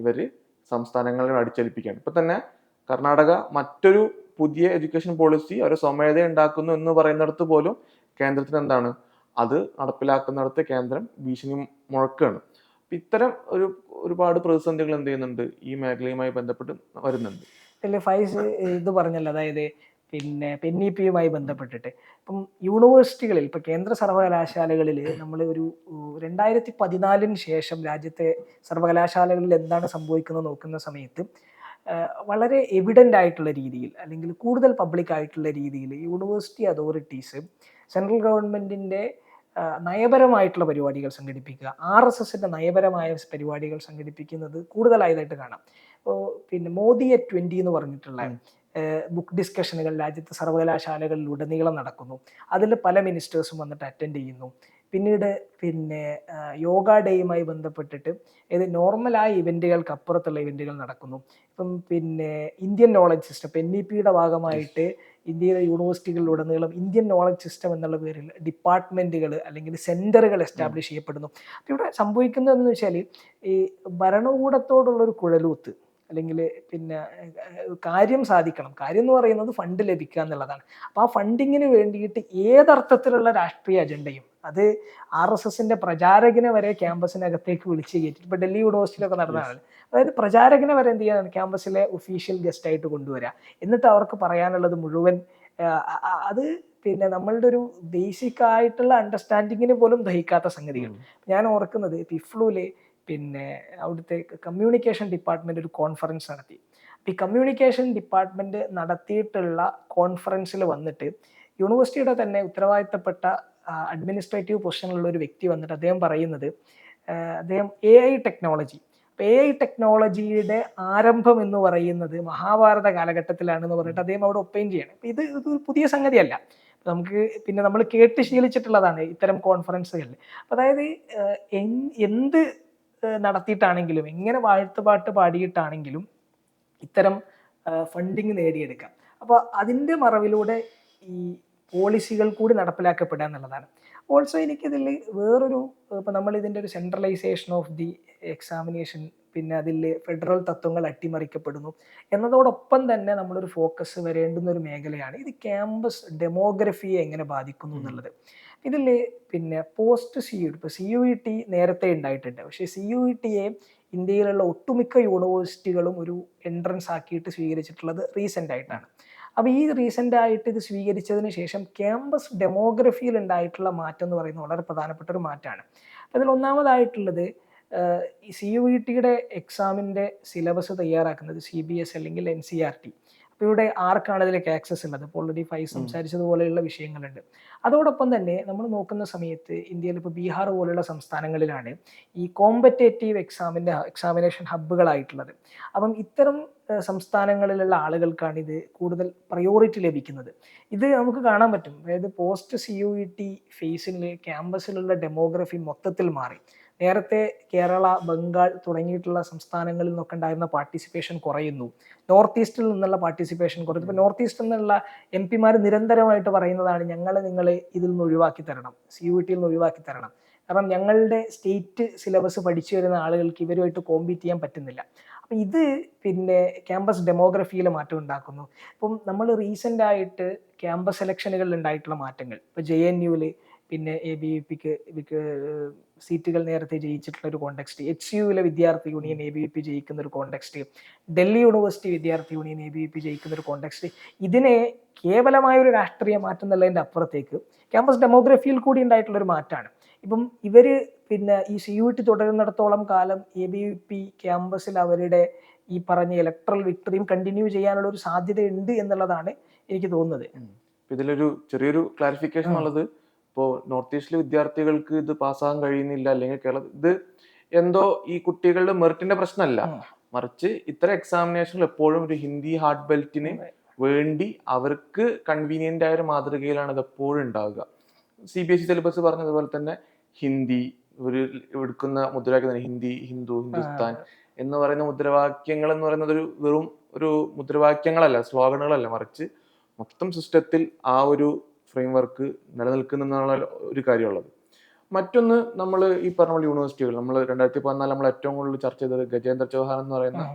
ഇവര് സംസ്ഥാനങ്ങളെ അടിച്ചേൽപ്പിക്കുകയാണ്. ഇപ്പൊ തന്നെ കർണാടക മറ്റൊരു പുതിയ എഡ്യൂക്കേഷൻ പോളിസി അവർ സ്വമേധ ഉണ്ടാക്കുന്നു എന്ന് പറയുന്നിടത്ത് പോലും കേന്ദ്രത്തിന് എന്താണ്, അത് നടപ്പിലാക്കുന്നിടത്ത് കേന്ദ്രം ഭീഷണി മുഴക്കുകയാണ്. ഇത്തരം ഒരുപാട് പ്രതിസന്ധികൾ എന്ത് ചെയ്യുന്നുണ്ട്, ഈ മേഖലയുമായി ബന്ധപ്പെട്ട് വരുന്നുണ്ട്. ഫൈസ് ഇത് പറഞ്ഞല്ലോ, അതായത് പിന്നെ NEPയുമായി ബന്ധപ്പെട്ടിട്ട് ഇപ്പം യൂണിവേഴ്സിറ്റികളിൽ, ഇപ്പം കേന്ദ്ര സർവകലാശാലകളിൽ നമ്മൾ ഒരു 2014 ശേഷം രാജ്യത്തെ സർവകലാശാലകളിൽ എന്താണ് സംഭവിക്കുന്നത് നോക്കുന്ന സമയത്ത് വളരെ എവിഡൻ്റ് ആയിട്ടുള്ള രീതിയിൽ, അല്ലെങ്കിൽ കൂടുതൽ പബ്ലിക് ആയിട്ടുള്ള രീതിയിൽ യൂണിവേഴ്സിറ്റി അതോറിറ്റീസ് സെൻട്രൽ ഗവൺമെൻറ്റിൻ്റെ നയപരമായിട്ടുള്ള പരിപാടികൾ സംഘടിപ്പിക്കുക, RSSൻ്റെ നയപരമായ പരിപാടികൾ സംഘടിപ്പിക്കുന്നത് കൂടുതലായതായിട്ട് കാണാം. ഇപ്പോൾ പിന്നെ മോദി at 20 എന്ന് പറഞ്ഞിട്ടുള്ള ബുക്ക് ഡിസ്കഷനുകൾ രാജ്യത്തെ സർവകലാശാലകളിൽ ഉടനീളം നടക്കുന്നു. അതിൽ പല മിനിസ്റ്റേഴ്സും വന്നിട്ട് അറ്റൻഡ് ചെയ്യുന്നു. പിന്നീട് പിന്നെ യോഗ ഡേയുമായി ബന്ധപ്പെട്ടിട്ട് നോർമലായ ഇവൻറ്റുകൾക്ക് അപ്പുറത്തുള്ള ഇവൻറ്റുകൾ നടക്കുന്നു. ഇപ്പം പിന്നെ ഇന്ത്യൻ നോളജ് സിസ്റ്റം, ഇപ്പം NEPയുടെ ഭാഗമായിട്ട് ഇന്ത്യയിലെ യൂണിവേഴ്സിറ്റികളിലുടനീളം ഇന്ത്യൻ നോളജ് സിസ്റ്റം എന്നുള്ള പേരിൽ ഡിപ്പാർട്ട്മെൻറ്റുകൾ അല്ലെങ്കിൽ സെൻറ്ററുകൾ എസ്റ്റാബ്ലിഷ് ചെയ്യപ്പെടുന്നു. അപ്പോൾ ഇവിടെ സംഭവിക്കുന്നതെന്ന് വെച്ചാൽ ഈ ഭരണകൂടത്തോടുള്ളൊരു കുഴലൂത്ത്, അല്ലെങ്കിൽ പിന്നെ കാര്യം സാധിക്കണം, കാര്യം എന്ന് പറയുന്നത് ഫണ്ട് ലഭിക്കുക എന്നുള്ളതാണ്. അപ്പോൾ ആ ഫണ്ടിങ്ങിന് വേണ്ടിയിട്ട് ഏതർത്ഥത്തിലുള്ള രാഷ്ട്രീയ അജണ്ടയും, അത് RSSൻ്റെ പ്രചാരകനെ വരെ ക്യാമ്പസിനകത്തേക്ക് വിളിച്ച് കയറ്റി, ഇപ്പോൾ ഡൽഹി യൂണിവേഴ്സിറ്റിയിലൊക്കെ നടന്നതാണ്. അതായത് പ്രചാരകനെ വരെ എന്ത് ചെയ്യാനാണ്, ക്യാമ്പസിലെ ഒഫീഷ്യൽ ഗസ്റ്റായിട്ട് കൊണ്ടുവരിക, എന്നിട്ട് അവർക്ക് പറയാനുള്ളത് മുഴുവൻ അത് പിന്നെ നമ്മളുടെ ഒരു ബേസിക് ആയിട്ടുള്ള അണ്ടർസ്റ്റാൻഡിങ്ങിന് പോലും ദഹിക്കാത്ത സംഗതികൾ. ഞാൻ ഓർക്കുന്നത് ഇഫ്ലൂല് പിന്നെ അവിടുത്തെ കമ്മ്യൂണിക്കേഷൻ ഡിപ്പാർട്ട്മെൻറ്റ് ഒരു കോൺഫറൻസ് നടത്തി. ഈ കമ്മ്യൂണിക്കേഷൻ ഡിപ്പാർട്ട്മെൻറ്റ് നടത്തിയിട്ടുള്ള കോൺഫറൻസിൽ വന്നിട്ട് യൂണിവേഴ്സിറ്റിയുടെ തന്നെ ഉത്തരവാദിത്തപ്പെട്ട അഡ്മിനിസ്ട്രേറ്റീവ് പൊസിഷനിലുള്ള ഒരു വ്യക്തി വന്നിട്ട് അദ്ദേഹം പറയുന്നത്, അദ്ദേഹം AI ടെക്നോളജി, അപ്പോൾ AI ടെക്നോളജിയുടെ ആരംഭം എന്ന് പറയുന്നത് മഹാഭാരത കാലഘട്ടത്തിലാണെന്ന് പറഞ്ഞിട്ട് അദ്ദേഹം അവിടെ ഒപ്പൈൻ ചെയ്യണം. ഇത് പുതിയ സംഗതിയല്ല, നമുക്ക് പിന്നെ നമ്മൾ കേട്ട് ശീലിച്ചിട്ടുള്ളതാണ് ഇത്തരം കോൺഫറൻസുകളിൽ. അപ്പോൾ അതായത് എന്ത് നടത്തിയിട്ടാണെങ്കിലും, എങ്ങനെ വാഴ്ത്തുപാട്ട് പാടിയിട്ടാണെങ്കിലും ഇത്തരം ഫണ്ടിങ് നേടിയെടുക്കാം. അപ്പോൾ അതിൻ്റെ മറവിലൂടെ ഈ പോളിസികൾ കൂടി നടപ്പിലാക്കപ്പെടുക എന്നുള്ളതാണ്. ഓൾസോ എനിക്കിതിൽ വേറൊരു, ഇപ്പോൾ നമ്മൾ ഇതിൻ്റെ ഒരു സെൻട്രലൈസേഷൻ ഓഫ് ദി എക്സാമിനേഷൻ, പിന്നെ അതിൽ ഫെഡറൽ തത്വങ്ങൾ അട്ടിമറിക്കപ്പെടുന്നു എന്നതോടൊപ്പം തന്നെ നമ്മളൊരു ഫോക്കസ് വരേണ്ടുന്ന ഒരു മേഖലയാണ് ഇത് ക്യാമ്പസ് ഡെമോഗ്രഫിയെ എങ്ങനെ ബാധിക്കുന്നു എന്നുള്ളത്. ഇതിൽ പിന്നെ പോസ്റ്റ് CUET, ഇപ്പോൾ CUET നേരത്തെ ഉണ്ടായിട്ടുണ്ട്, പക്ഷേ CUETയെ ഇന്ത്യയിലുള്ള ഒട്ടുമിക്ക യൂണിവേഴ്സിറ്റികളും ഒരു എൻട്രൻസ് ആക്കിയിട്ട് സ്വീകരിച്ചിട്ടുള്ളത് റീസെൻ്റ് ആയിട്ടാണ്. അപ്പോൾ ഈ റീസെൻ്റ് ആയിട്ട് ഇത് സ്വീകരിച്ചതിന് ശേഷം ക്യാമ്പസ് ഡെമോഗ്രഫിയിൽ ഉണ്ടായിട്ടുള്ള മാറ്റം എന്ന് പറയുന്നത് വളരെ പ്രധാനപ്പെട്ട ഒരു മാറ്റമാണ്. അതിൽ ഒന്നാമതായിട്ടുള്ളത് ഈ CUETയുടെ എക്സാമിൻ്റെ സിലബസ് തയ്യാറാക്കുന്നത് CBS അല്ലെങ്കിൽ NCERT. അപ്പോൾ ഇവിടെ ആർക്കാണ് ഇതിലേക്ക് ആക്സസ് ഉള്ളത്? ഇപ്പോൾ ഓൾറെഡി ഫൈസ് സംസാരിച്ചതുപോലെയുള്ള വിഷയങ്ങളുണ്ട്. അതോടൊപ്പം തന്നെ നമ്മൾ നോക്കുന്ന സമയത്ത് ഇന്ത്യയിൽ ഇപ്പോൾ ബീഹാർ പോലുള്ള സംസ്ഥാനങ്ങളിലാണ് ഈ കോമ്പറ്റേറ്റീവ് എക്സാമിനേഷൻ ഹബ്ബുകളായിട്ടുള്ളത്. അപ്പം ഇത്തരം സംസ്ഥാനങ്ങളിലുള്ള ആളുകൾക്കാണ് ഇത് കൂടുതൽ പ്രയോറിറ്റി ലഭിക്കുന്നത്. ഇത് നമുക്ക് കാണാൻ പറ്റും. അതായത് പോസ്റ്റ് CUET ഫേസിൽ ക്യാമ്പസിലുള്ള ഡെമോഗ്രഫി മൊത്തത്തിൽ മാറി. നേരത്തെ കേരള, ബംഗാൾ തുടങ്ങിയിട്ടുള്ള സംസ്ഥാനങ്ങളിൽ നിന്നൊക്കെ ഉണ്ടായിരുന്ന പാർട്ടിസിപ്പേഷൻ കുറയുന്നു. നോർത്ത് ഈസ്റ്റിൽ നിന്നുള്ള പാർട്ടിസിപ്പേഷൻ കുറയുന്നു. ഇപ്പോൾ നോർത്ത് ഈസ്റ്റിൽ നിന്നുള്ള MP നിരന്തരമായിട്ട് പറയുന്നതാണ്, നിങ്ങൾ ഇതിൽ നിന്ന് ഒഴിവാക്കി തരണം, CUETയിൽ നിന്ന് ഒഴിവാക്കി തരണം. കാരണം ഞങ്ങളുടെ സ്റ്റേറ്റ് സിലബസ് പഠിച്ചു വരുന്ന ആളുകൾക്ക് ഇവരുമായിട്ട് കോമ്പീറ്റ് ചെയ്യാൻ പറ്റുന്നില്ല. അപ്പം ഇത് പിന്നെ ക്യാമ്പസ് ഡെമോഗ്രഫിയിൽ മാറ്റം ഉണ്ടാക്കുന്നു. ഇപ്പം നമ്മൾ റീസെൻ്റ് ആയിട്ട് ക്യാമ്പസ് സെലക്ഷനുകളിൽ ഉണ്ടായിട്ടുള്ള മാറ്റങ്ങൾ, ഇപ്പോൾ JNUവിൽ പിന്നെ ABVPക്ക് സീറ്റുകൾ നേരത്തെ ജയിച്ചിട്ടുള്ള ഒരു കോണ്ടെക്സ്റ്റ്, HUവിലെ വിദ്യാർത്ഥി യൂണിയൻ ABVP ജയിക്കുന്ന ഒരു കോണ്ടെക്സ്റ്റ്, ഡൽഹി യൂണിവേഴ്സിറ്റി വിദ്യാർത്ഥി യൂണിയൻ ABVP ജയിക്കുന്ന ഒരു കോണ്ടെക്സ്റ്റ്, ഇതിനെ കേവലമായ ഒരു രാഷ്ട്രീയ മാറ്റം എന്നുള്ളതിൻ്റെ അപ്പുറത്തേക്ക് ക്യാമ്പസ് ഡെമോഗ്രഫിയിൽ കൂടി ഉണ്ടായിട്ടുള്ള ഒരു മാറ്റമാണ്. ഇപ്പം ഇവര് പിന്നെ ഈ CUET തുടരുന്നിടത്തോളം കാലം ABVP ക്യാമ്പസിൽ അവരുടെ ഈ പറഞ്ഞ ഇലക്ട്രൽ വിക്ടറിയും കണ്ടിന്യൂ ചെയ്യാനുള്ള ഒരു സാധ്യത ഉണ്ട് എന്നുള്ളതാണ് എനിക്ക് തോന്നുന്നത്. ഇതിലൊരു ചെറിയൊരു ക്ലാരിഫിക്കേഷൻ ഉള്ളത്, ഇപ്പോൾ നോർത്ത് ഈസ്റ്റിലെ വിദ്യാർത്ഥികൾക്ക് ഇത് പാസ്സാകാൻ കഴിയുന്നില്ല, അല്ലെങ്കിൽ ഇത് എന്തോ ഈ കുട്ടികളുടെ മെറിറ്റിന്റെ പ്രശ്നമല്ല, മറിച്ച് ഇത്തരം എക്സാമിനേഷനിൽ എപ്പോഴും ഒരു ഹിന്ദി ഹാർഡ് ബെൽറ്റിന് വേണ്ടി അവർക്ക് കൺവീനിയന്റ് ആയ ഒരു മാതൃകയിലാണ് ഇത് എപ്പോഴും ഉണ്ടാവുക. CBSE സിലബസ് പറഞ്ഞതുപോലെ തന്നെ ഹിന്ദി ഒരു എടുക്കുന്ന മുദ്രാവാക്യം തന്നെ ഹിന്ദി, ഹിന്ദു, ഹിന്ദുസ്ഥാൻ എന്ന് പറയുന്ന മുദ്രാവാക്യങ്ങൾ എന്ന് പറയുന്നത് വെറും ഒരു മുദ്രാവാക്യങ്ങളല്ല, സ്ലോഗനുകളല്ല, മറിച്ച് മൊത്തം സിസ്റ്റത്തിൽ ആ ഒരു ഫ്രെയിം വർക്ക് നിലനിൽക്കുന്നുള്ള ഒരു കാര്യമുള്ളത്. മറ്റൊന്ന്, നമ്മൾ ഈ പറഞ്ഞ യൂണിവേഴ്സിറ്റികൾ, നമ്മൾ 2014 നമ്മൾ ഏറ്റവും കൂടുതൽ ചർച്ച ചെയ്തത് ഗജേന്ദ്ര ചൗഹാൻ എന്ന് പറയുന്ന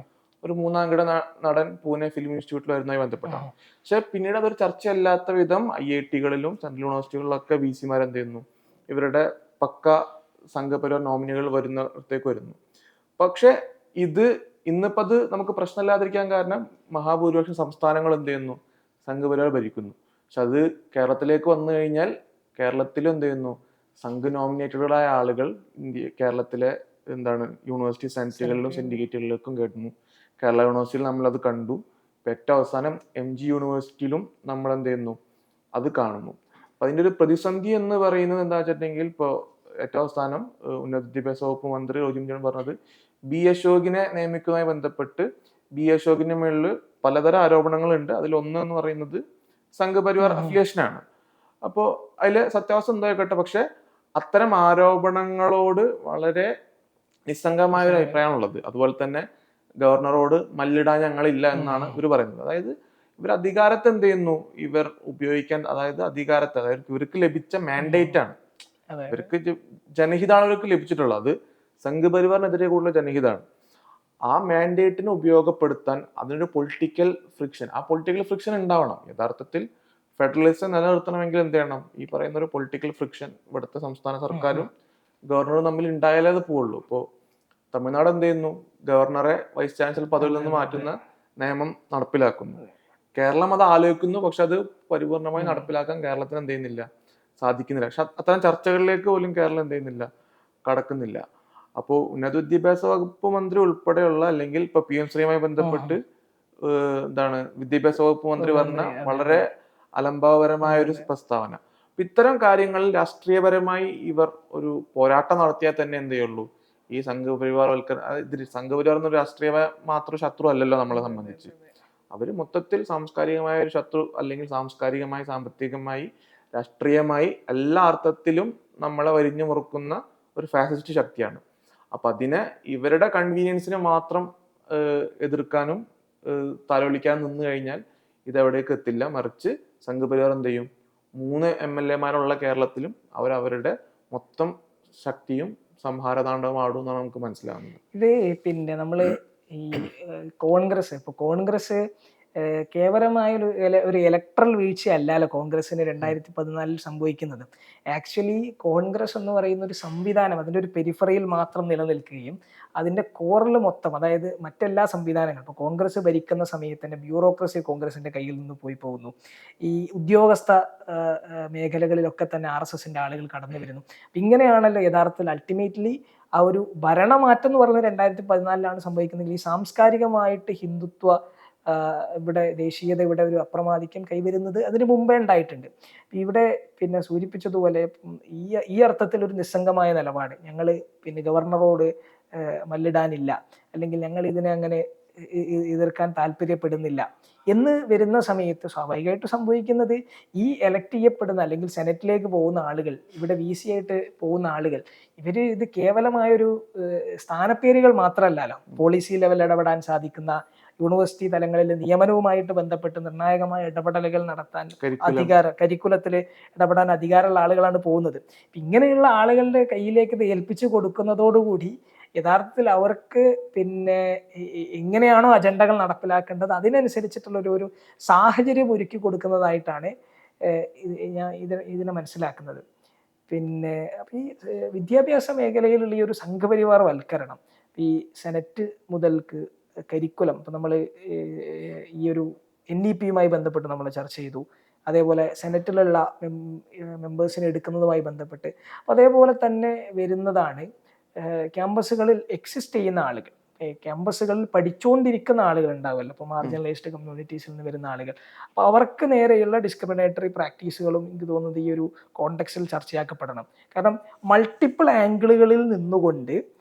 ഒരു 3ാം കിട നടൻ പൂനെ ഫിലിം ഇൻസ്റ്റിറ്റ്യൂട്ടിൽ വരുന്നതുമായി ബന്ധപ്പെട്ടാണ്. പക്ഷെ പിന്നീട് അതൊരു ചർച്ചയല്ലാത്ത വിധം IIT-കളിലും സെൻട്രൽ യൂണിവേഴ്സിറ്റികളിലൊക്കെ VC-മാർ എന്ത് ചെയ്യുന്നു, ഇവരുടെ പക്ക സംഘപരിവാർ നോമിനികൾ വരുന്നിടത്തേക്ക് വരുന്നു. പക്ഷെ ഇന്നിപ്പോൾ അത് നമുക്ക് പ്രശ്നമില്ലാതിരിക്കാൻ കാരണം മഹാഭൂരിപക്ഷം സംസ്ഥാനങ്ങൾ എന്ത് ചെയ്യുന്നു, സംഘപരിവാർ ഭരിക്കുന്നു. പക്ഷെ അത് കേരളത്തിലേക്ക് വന്നു കഴിഞ്ഞാൽ കേരളത്തിലും എന്ത് ചെയ്യുന്നു, സംഘ് നോമിനേറ്റഡായ ആളുകൾ കേരളത്തിലെ യൂണിവേഴ്സിറ്റി സെനറ്റുകളിലും സിൻഡിക്കേറ്റുകളിലേക്കും കേട്ടുന്നു. കേരള യൂണിവേഴ്സിറ്റിയിൽ നമ്മളത് കണ്ടു. ഏറ്റവും അവസാനം MG യൂണിവേഴ്സിറ്റിയിലും നമ്മൾ എന്ത് ചെയ്യുന്നു, അത് കാണുന്നു. അപ്പൊ അതിൻ്റെ ഒരു പ്രതിസന്ധി എന്ന് പറയുന്നത് എന്താ വെച്ചിട്ടുണ്ടെങ്കിൽ, ഇപ്പോൾ ഏറ്റവും അവസാനം ഉന്നത വിദ്യാഭ്യാസ വകുപ്പ് മന്ത്രി റോജിം ജോൺ പറഞ്ഞത് B അശോകിനെ നിയമിക്കുന്നതുമായി ബന്ധപ്പെട്ട് B അശോകിന്റെ മേളിൽ പലതരം ആരോപണങ്ങളുണ്ട്. അതിലൊന്ന് എന്ന് പറയുന്നത് സംഘപരിവാർ അഫിലിയേഷനാണ്. അപ്പോൾ അതിലെ സത്യാവസ്ഥ എന്തായിക്കോട്ടെ, പക്ഷെ അത്തരം ആരോപണങ്ങളോട് വളരെ നിസ്സംഗമായ ഒരു അഭിപ്രായമാണുള്ളത്. അതുപോലെ തന്നെ ഗവർണറോട് മല്ലിടാൻ ഞങ്ങളില്ല എന്നാണ് ഇവർ പറയുന്നത്. അതായത് ഇവർ അധികാരത്തെ എന്ത് ചെയ്യുന്നു, ഇവർ ഉപയോഗിക്കാൻ, അതായത് ഇവർക്ക് ലഭിച്ച മാൻഡേറ്റ് ആണ്, ഇവർക്ക് ജനഹിതാണ് ഇവർക്ക് ലഭിച്ചിട്ടുള്ളത്. അത് സംഘപരിവാറിനെതിരെ കൂടുതൽ ജനഹിതാണ്. ആ മാൻഡേറ്റിനെ ഉപയോഗപ്പെടുത്താൻ അതിനൊരു പൊളിറ്റിക്കൽ ഫ്രിക്ഷൻ, ആ പൊളിറ്റിക്കൽ ഫ്രിക്ഷൻ ഉണ്ടാവണം. യഥാർത്ഥത്തിൽ ഫെഡറലിസം നിലനിർത്തണമെങ്കിൽ എന്ത് ചെയ്യണം, ഈ പറയുന്ന ഒരു പൊളിറ്റിക്കൽ ഫ്രിക്ഷൻ ഇവിടുത്തെ സംസ്ഥാന സർക്കാരും ഗവർണറും തമ്മിൽ ഉണ്ടായാലേ അത് പോവുള്ളൂ. ഇപ്പോൾ തമിഴ്നാട് എന്ത് ചെയ്യുന്നു, ഗവർണറെ വൈസ് ചാൻസലർ പദവിയിൽ നിന്ന് മാറ്റുന്ന നിയമം നടപ്പിലാക്കുന്നു. കേരളം അത് ആലോചിക്കുന്നു, പക്ഷെ അത് പരിപൂർണമായി നടപ്പിലാക്കാൻ കേരളത്തിന് എന്ത് ചെയ്യുന്നില്ല, സാധിക്കുന്നില്ല. പക്ഷെ അത്തരം ചർച്ചകളിലേക്ക് പോലും കേരളം എന്ത് ചെയ്യുന്നില്ല, കടക്കുന്നില്ല. അപ്പോൾ ഉന്നത വിദ്യാഭ്യാസ വകുപ്പ് മന്ത്രി ഉൾപ്പെടെയുള്ള, അല്ലെങ്കിൽ ഇപ്പൊ PM ശ്രീയുമായി ബന്ധപ്പെട്ട് വിദ്യാഭ്യാസ വകുപ്പ് മന്ത്രി പറഞ്ഞ വളരെ അലംഭാവപരമായ ഒരു പ്രസ്താവന. ഇത്തരം കാര്യങ്ങളിൽ രാഷ്ട്രീയപരമായി ഇവർ ഒരു പോരാട്ടം നടത്തിയാൽ തന്നെ എന്ത് ചെയ്യുള്ളൂ, ഈ സംഘപരിവാർ എന്നൊരു രാഷ്ട്രീയ മാത്രം ശത്രു അല്ലല്ലോ നമ്മളെ സംബന്ധിച്ച്. അവര് മൊത്തത്തിൽ സാംസ്കാരികമായ ഒരു ശത്രു, അല്ലെങ്കിൽ സാംസ്കാരികമായി, സാമ്പത്തികമായി, രാഷ്ട്രീയമായി എല്ലാ അർത്ഥത്തിലും നമ്മളെ വരിഞ്ഞു മുറുക്കുന്ന ഒരു ഫാസിസ്റ്റ് ശക്തിയാണ്. അപ്പൊ അതിനെ ഇവരുടെ കൺവീനിയൻസിനെ മാത്രം എതിർക്കാനും താലോലിക്കാനും നിന്ന് കഴിഞ്ഞാൽ ഇതെവിടേക്ക് എത്തില്ല. മറിച്ച് സംഘപരിവാർ എന്ത് ചെയ്യും, 3 MLA-മാരുള്ള കേരളത്തിലും അവരവരുടെ മൊത്തം ശക്തിയും സംഹാരതാണ്ഡവമാടും എന്നാണ് നമുക്ക് മനസ്സിലാവുന്നത്. ഇത് പിന്നെ നമ്മള് ഈ കോൺഗ്രസ് കേവലമായ ഒരു ഇലക്ട്രൽ വീഴ്ചയല്ലല്ലോ കോൺഗ്രസിന് 2014 സംഭവിക്കുന്നത്. ആക്ച്വലി കോൺഗ്രസ് എന്ന് പറയുന്ന ഒരു സംവിധാനം അതിൻ്റെ ഒരു പെരിഫറിയിൽ മാത്രം നിലനിൽക്കുകയും അതിൻ്റെ കോറിൽ മൊത്തം, അതായത് മറ്റെല്ലാ സംവിധാനങ്ങളും, ഇപ്പോൾ കോൺഗ്രസ് ഭരിക്കുന്ന സമയത്ത് തന്നെ ബ്യൂറോക്രസി കോൺഗ്രസിൻ്റെ കയ്യിൽ നിന്ന് പോയി പോകുന്നു. ഈ ഉദ്യോഗസ്ഥ മേഖലകളിലൊക്കെ തന്നെ RSSൻ്റെ ആളുകൾ കടന്നു വരുന്നു. ഇങ്ങനെയാണല്ലോ യഥാർത്ഥത്തിൽ അൾട്ടിമേറ്റ്ലി ആ ഒരു ഭരണമാറ്റം എന്ന് പറയുന്നത് 2014 സംഭവിക്കുന്നതെങ്കിൽ ഈ സാംസ്കാരികമായിട്ട് ഹിന്ദുത്വ ഇവിടെ ദേശീയത ഇവിടെ ഒരു അപ്രമാദിക്യം കൈവരുന്നത് അതിന് മുമ്പേ ഉണ്ടായിട്ടുണ്ട്. ഇവിടെ പിന്നെ സൂചിപ്പിച്ചതുപോലെ ഈ അർത്ഥത്തിൽ ഒരു നിസ്സംഗമായ നിലപാട്, ഞങ്ങൾ പിന്നെ ഗവർണറോട് മല്ലിടാനില്ല, അല്ലെങ്കിൽ ഞങ്ങൾ ഇതിനെ അങ്ങനെ എതിർക്കാൻ താല്പര്യപ്പെടുന്നില്ല എന്ന് വരുന്ന സമയത്ത് സ്വാഭാവികമായിട്ട് സംഭവിക്കുന്നത് ഈ എലക്ട് ചെയ്യപ്പെടുന്ന അല്ലെങ്കിൽ സെനറ്റിലേക്ക് പോകുന്ന ആളുകൾ, ഇവിടെ VC ആയിട്ട് പോകുന്ന ആളുകൾ, ഇവർ ഇത് കേവലമായൊരു സ്ഥാനപ്പേരുകൾ മാത്രമല്ലല്ലോ, പോളിസി ലെവൽ ഇടപെടാൻ സാധിക്കുന്ന, യൂണിവേഴ്സിറ്റി തലങ്ങളിൽ നിയമനവുമായിട്ട് ബന്ധപ്പെട്ട് നിർണായകമായ ഇടപെടലുകൾ നടത്താൻ കരിക്കുലത്തിൽ ഇടപെടാൻ അധികാരമുള്ള ആളുകളാണ് പോകുന്നത്. ഇങ്ങനെയുള്ള ആളുകളുടെ കയ്യിലേക്ക് ഇത് ഏൽപ്പിച്ചു കൊടുക്കുന്നതോടുകൂടി യഥാർത്ഥത്തിൽ അവർക്ക് പിന്നെ എങ്ങനെയാണോ അജണ്ടകൾ നടപ്പിലാക്കേണ്ടത് അതിനനുസരിച്ചിട്ടുള്ള ഒരു സാഹചര്യം ഒരുക്കി കൊടുക്കുന്നതായിട്ടാണ് ഞാൻ ഇതിനെ മനസ്സിലാക്കുന്നത്. പിന്നെ അപ്പം ഈ വിദ്യാഭ്യാസ മേഖലയിലുള്ള ഈ ഒരു സംഘപരിവാർ വൽക്കരണം, ഈ സെനറ്റ് മുതൽക്ക് കരിക്കുലം, ഇപ്പം നമ്മൾ ഈ ഒരു NEP-യുമായി ബന്ധപ്പെട്ട് നമ്മൾ ചർച്ച ചെയ്തു, അതേപോലെ സെനറ്റിലുള്ള മെമ്പേഴ്സിനെ എടുക്കുന്നതുമായി ബന്ധപ്പെട്ട്, അതേപോലെ തന്നെ വരുന്നതാണ് ക്യാമ്പസുകളിൽ എക്സിസ്റ്റ് ചെയ്യുന്ന ആളുകൾ, ക്യാമ്പസുകളിൽ പഠിച്ചുകൊണ്ടിരിക്കുന്ന ആളുകൾ ഉണ്ടാവുമല്ലോ, ഇപ്പോൾ മാർജിനലൈസ്ഡ് കമ്മ്യൂണിറ്റീസിൽ നിന്ന് വരുന്ന ആളുകൾ. അപ്പോൾ അവർക്ക് നേരെയുള്ള ഡിസ്ക്രിമിനേറ്ററി പ്രാക്ടീസുകളും എനിക്ക് തോന്നുന്നത് ഈ ഒരു കോണ്ടെക്സ്റ്റിൽ ചർച്ചയാക്കപ്പെടണം. കാരണം മൾട്ടിപ്പിൾ ആംഗിളുകളിൽ നിന്നുകൊണ്ട്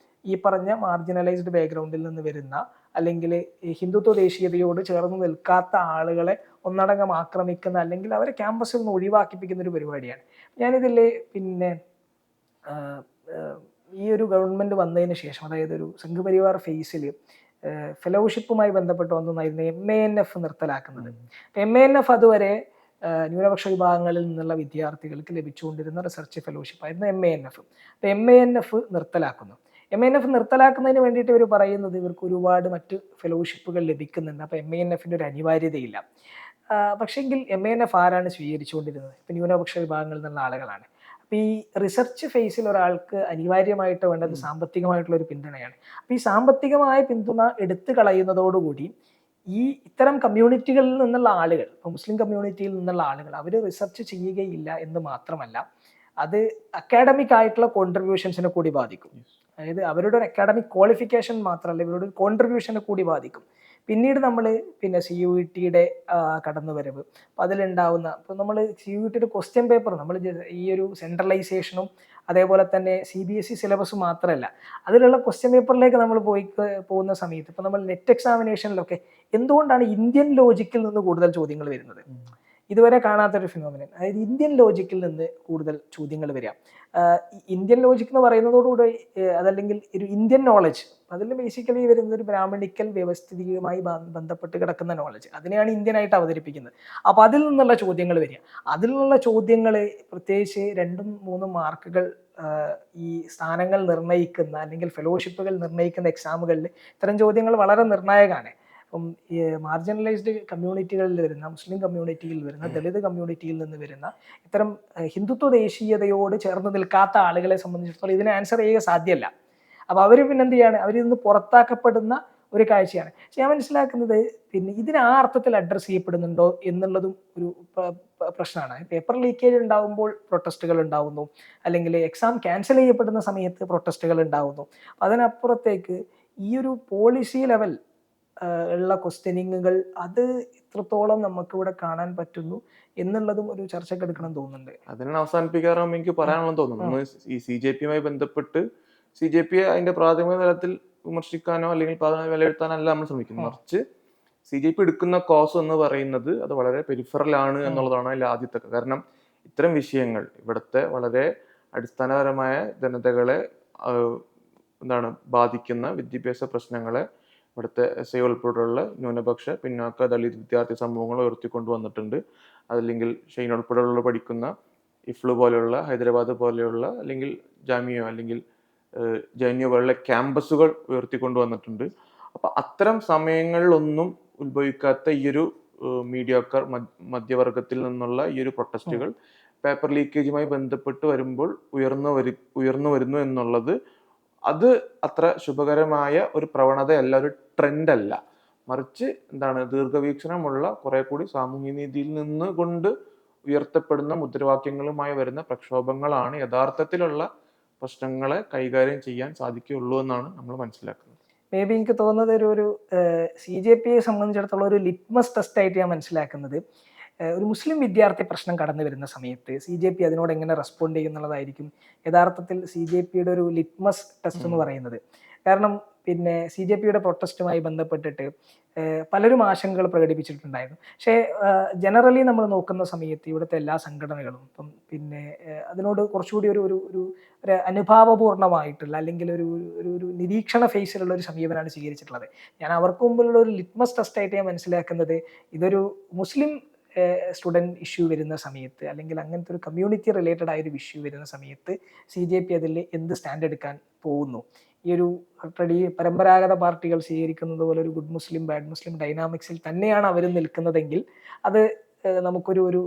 ഈ പറഞ്ഞ മാർജിനലൈസ്ഡ് ബാക്ക്ഗ്രൗണ്ടിൽ നിന്ന് വരുന്ന, അല്ലെങ്കിൽ ഹിന്ദുത്വ ദേശീയതയോട് ചേർന്ന് നിൽക്കാത്ത ആളുകളെ ഒന്നടങ്കം ആക്രമിക്കുന്ന, അല്ലെങ്കിൽ അവരെ ക്യാമ്പസിൽ നിന്ന് ഒഴിവാക്കിപ്പിക്കുന്ന ഒരു പരിപാടിയാണ്. ഞാനിതിൽ പിന്നെ ഈ ഒരു ഗവൺമെൻറ് വന്നതിന് ശേഷം, അതായത് ഒരു സംഘപരിവാർ ഫേസിൽ ഫെലോഷിപ്പുമായി ബന്ധപ്പെട്ട് വന്നതായിരുന്നു MANF നിർത്തലാക്കുന്നത്. MANF അതുവരെ ന്യൂനപക്ഷ വിഭാഗങ്ങളിൽ നിന്നുള്ള വിദ്യാർത്ഥികൾക്ക് ലഭിച്ചുകൊണ്ടിരുന്ന റിസർച്ച് ഫെലോഷിപ്പ് ആയിരുന്നു MANF. അപ്പോൾ MANF നിർത്തലാക്കുന്നു. MANF നിർത്തലാക്കുന്നതിന് വേണ്ടിയിട്ട് ഇവർ പറയുന്നത് ഇവർക്ക് ഒരുപാട് മറ്റ് ഫെലോഷിപ്പുകൾ ലഭിക്കുന്നുണ്ട്, അപ്പോൾ MANF-ന്റെ ഒരു അനിവാര്യതയില്ല. പക്ഷേങ്കിൽ MANF ആരാണ് സ്വീകരിച്ചുകൊണ്ടിരുന്നത്? ഇപ്പം ന്യൂനപക്ഷ വിഭാഗങ്ങളിൽ നിന്നുള്ള ആളുകളാണ്. അപ്പോൾ ഈ റിസർച്ച് ഫേസിൽ ഒരാൾക്ക് അനിവാര്യമായിട്ട് വേണ്ടത് സാമ്പത്തികമായിട്ടുള്ള ഒരു പിന്തുണയാണ്. അപ്പോൾ ഈ സാമ്പത്തികമായ പിന്തുണ എടുത്തു കളയുന്നതോടുകൂടി ഈ ഇത്തരം കമ്മ്യൂണിറ്റികളിൽ നിന്നുള്ള ആളുകൾ, ഇപ്പോൾ മുസ്ലിം കമ്മ്യൂണിറ്റിയിൽ നിന്നുള്ള ആളുകൾ, അവർ റിസർച്ച് ചെയ്യുകയില്ല എന്ന് മാത്രമല്ല, അത് അക്കാഡമിക് ആയിട്ടുള്ള കോൺട്രിബ്യൂഷൻസിനെ കൂടി ബാധിക്കും. അതായത് അവരുടെ ഒരു അക്കാഡമിക് ക്വാളിഫിക്കേഷൻ മാത്രമല്ല, ഇവരുടെ ഒരു കോൺട്രിബ്യൂഷനെ കൂടി ബാധിക്കും. പിന്നീട് നമ്മൾ പിന്നെ CUET-യുടെ കടന്നുവരവ്, അപ്പം അതിലുണ്ടാവുന്ന, ഇപ്പോൾ നമ്മൾ CUET-യുടെ ക്വസ്റ്റ്യൻ പേപ്പർ നമ്മൾ ഈ ഒരു സെൻട്രലൈസേഷനും അതേപോലെ തന്നെ CBSE സിലബസ് മാത്രമല്ല, അതിലുള്ള ക്വസ്റ്റ്യൻ പേപ്പറിലേക്ക് നമ്മൾ പോകുന്ന സമയത്ത്, ഇപ്പോൾ നമ്മൾ നെറ്റ് എക്സാമിനേഷനിലൊക്കെ എന്തുകൊണ്ടാണ് ഇന്ത്യൻ ലോജിക്കിൽ നിന്ന് കൂടുതൽ ചോദ്യങ്ങൾ വരുന്നത്? ഇതുവരെ കാണാത്തൊരു ഫിനോമിനൻ, അതായത് ഇന്ത്യൻ ലോജിക്കിൽ നിന്ന് കൂടുതൽ ചോദ്യങ്ങൾ വരിക. ഇന്ത്യൻ ലോജിക് എന്ന് പറയുന്നതോടുകൂടി അതല്ലെങ്കിൽ ഒരു ഇന്ത്യൻ നോളജ്, അതിൽ ബേസിക്കലി വരുന്നത് ഒരു ബ്രാഹ്മണിക്കൽ വ്യവസ്ഥിതിയുമായി ബന്ധപ്പെട്ട് കിടക്കുന്ന നോളജ്, അതിനെയാണ് ഇന്ത്യനായിട്ട് അവതരിപ്പിക്കുന്നത്. അപ്പോൾ അതിൽ നിന്നുള്ള ചോദ്യങ്ങൾ വരിക. അതിൽ നിന്നുള്ള ചോദ്യങ്ങൾ പ്രത്യേകിച്ച് 2-3 മാർക്കുകൾ ഈ സ്ഥാനങ്ങൾ നിർണ്ണയിക്കുന്ന അല്ലെങ്കിൽ ഫെലോഷിപ്പുകൾ നിർണ്ണയിക്കുന്ന എക്സാമുകളിൽ ഇത്തരം ചോദ്യങ്ങൾ വളരെ നിർണായകമാണ്. അപ്പം ഈ മാർജിനലൈസ്ഡ് കമ്മ്യൂണിറ്റികളിൽ വരുന്ന, മുസ്ലിം കമ്മ്യൂണിറ്റിയിൽ വരുന്ന, ദളിത് കമ്മ്യൂണിറ്റിയിൽ നിന്ന് വരുന്ന ഇത്തരം ഹിന്ദുത്വ ദേശീയതയോട് ചേർന്ന് നിൽക്കാത്ത ആളുകളെ സംബന്ധിച്ചിടത്തോളം ഇതിന് ആൻസർ ചെയ്യുക സാധ്യമല്ല. അപ്പോൾ അവർ പിന്നെന്ത് ചെയ്യാണ്? അവരിൽ നിന്ന് പുറത്താക്കപ്പെടുന്ന ഒരു കാഴ്ചയാണ്. പക്ഷെ ഞാൻ മനസ്സിലാക്കുന്നത് പിന്നെ ഇതിന് ആ അർത്ഥത്തിൽ അഡ്രസ്സ് ചെയ്യപ്പെടുന്നുണ്ടോ എന്നുള്ളതും ഒരു പ്രശ്നമാണ്. പേപ്പർ ലീക്കേജ് ഉണ്ടാകുമ്പോൾ പ്രൊട്ടസ്റ്റുകൾ ഉണ്ടാവുന്നു, അല്ലെങ്കിൽ എക്സാം ക്യാൻസൽ ചെയ്യപ്പെടുന്ന സമയത്ത് പ്രൊട്ടസ്റ്റുകൾ ഉണ്ടാവുന്നു. അതിനപ്പുറത്തേക്ക് ഈ ഒരു പോളിസി ലെവൽ ഉള്ള ക്വസ്റ്റ്യനിങ്ങുകൾ, അത് എത്രത്തോളം നമുക്കിവിടെ കാണാൻ പറ്റുന്നു എന്നുള്ളതും ഒരു ചർച്ചക്കെടുക്കണം തോന്നുന്നുണ്ട്. അതിനാണ് അവസാനിപ്പിക്കാറാകുമ്പോൾ എനിക്ക് പറയാനുള്ളത് തോന്നുന്നു. ഈ CJP-യുമായി ബന്ധപ്പെട്ട് CJP അതിന്റെ പ്രാഥമിക തലത്തിൽ വിമർശിക്കാനോ അല്ലെങ്കിൽ വിലയിരുത്താനോ അല്ല നമ്മൾ ശ്രമിക്കുന്നത്. മറിച്ച് CJP എടുക്കുന്ന കോസ് എന്ന് പറയുന്നത് അത് വളരെ പെരിഫറലാണ് എന്നുള്ളതാണ് അതിൽ ആദ്യത്തെ. കാരണം ഇത്തരം വിഷയങ്ങൾ ഇവിടുത്തെ വളരെ അടിസ്ഥാനപരമായ ജനതകളെ ബാധിക്കുന്ന വിദ്യാഭ്യാസ പ്രശ്നങ്ങളെ ഇവിടുത്തെ SI ഉൾപ്പെടെയുള്ള ന്യൂനപക്ഷ പിന്നാക്ക ദളിത് വിദ്യാർത്ഥി സമൂഹങ്ങൾ ഉയർത്തിക്കൊണ്ടുവന്നിട്ടുണ്ട്. അതല്ലെങ്കിൽ ഷെയ്ൻ ഉൾപ്പെടെയുള്ള പഠിക്കുന്ന IFLU പോലെയുള്ള, ഹൈദരാബാദ് പോലെയുള്ള, അല്ലെങ്കിൽ ജാമിയോ അല്ലെങ്കിൽ JNU പോലുള്ള ക്യാമ്പസുകൾ ഉയർത്തിക്കൊണ്ടുവന്നിട്ടുണ്ട്. അപ്പം അത്തരം സമയങ്ങളിലൊന്നും ഉത്ഭവിക്കാത്ത ഈ ഒരു മീഡിയോക്കർ മധ്യവർഗത്തിൽ നിന്നുള്ള ഈ ഒരു പ്രൊട്ടസ്റ്റുകൾ പേപ്പർ ലീക്കേജുമായി ബന്ധപ്പെട്ട് വരുമ്പോൾ ഉയർന്നു വരുന്നു എന്നുള്ളത് അത് അത്ര ശുഭകരമായ ഒരു പ്രവണതയല്ല, ഒരു ട്രെൻഡ് അല്ല. മറിച്ച് ദീർഘവീക്ഷണമുള്ള കുറെ കൂടി സാമൂഹ്യ നീതിയിൽ നിന്ന് കൊണ്ട് ഉയർത്തപ്പെടുന്ന മുദ്രാവാക്യങ്ങളുമായി വരുന്ന പ്രക്ഷോഭങ്ങളാണ് യഥാർത്ഥത്തിലുള്ള പ്രശ്നങ്ങളെ കൈകാര്യം ചെയ്യാൻ സാധിക്കുകയുള്ളൂ എന്നാണ് നമ്മൾ മനസ്സിലാക്കുന്നത്. മേ ബി എനിക്ക് തോന്നുന്നത് ഒരു CJP-യെ സംബന്ധിച്ചിടത്തോളം ഒരു ലിറ്റ്മസ് ടെസ്റ്റ് ആയിട്ട് ഞാൻ മനസ്സിലാക്കുന്നത്, ഒരു മുസ്ലിം വിദ്യാർത്ഥി പ്രശ്നം കടന്നു വരുന്ന സമയത്ത് CJP അതിനോട് എങ്ങനെ റെസ്പോണ്ട് ചെയ്യുന്നുള്ളതായിരിക്കും യഥാർത്ഥത്തിൽ CJP-യുടെ ഒരു ലിറ്റ്മസ് ടെസ്റ്റ് എന്ന് പറയുന്നത്. കാരണം പിന്നെ CJP-യുടെ പ്രൊട്ടസ്റ്റുമായി ബന്ധപ്പെട്ടിട്ട് പലരും ആശങ്കകൾ പ്രകടിപ്പിച്ചിട്ടുണ്ടായിരുന്നു. പക്ഷേ ജനറലി നമ്മൾ നോക്കുന്ന സമയത്ത് ഇവിടുത്തെ എല്ലാ സംഘടനകളും ഇപ്പം പിന്നെ അതിനോട് കുറച്ചുകൂടി ഒരു അനുഭാവപൂർണമായിട്ടുള്ള അല്ലെങ്കിൽ ഒരു നിരീക്ഷണ ഫേസിലുള്ള ഒരു സമീപനമാണ് സ്വീകരിച്ചിട്ടുള്ളത്. ഞാൻ അവർക്ക് മുമ്പിലുള്ള ഒരു ലിറ്റ്മസ് ടെസ്റ്റ് ആയിട്ട് ഞാൻ മനസ്സിലാക്കുന്നത്, ഇതൊരു മുസ്ലിം സ്റ്റുഡൻറ് ഇഷ്യൂ വരുന്ന സമയത്ത്, അല്ലെങ്കിൽ അങ്ങനത്തെ ഒരു കമ്മ്യൂണിറ്റി റിലേറ്റഡ് ആയൊരു ഇഷ്യൂ വരുന്ന സമയത്ത് CJP അതിൽ എന്ത് സ്റ്റാൻഡ് എടുക്കാൻ പോകുന്നു ഈ ഒരു പരമ്പരാഗത പാർട്ടികൾ സ്വീകരിക്കുന്നത് പോലെ ഒരു ഗുഡ് മുസ്ലിം ബാഡ് മുസ്ലിം ഡൈനാമിക്സിൽ തന്നെയാണ് അവർ നിൽക്കുന്നതെങ്കിൽ അത് നമുക്കൊരു ഒരു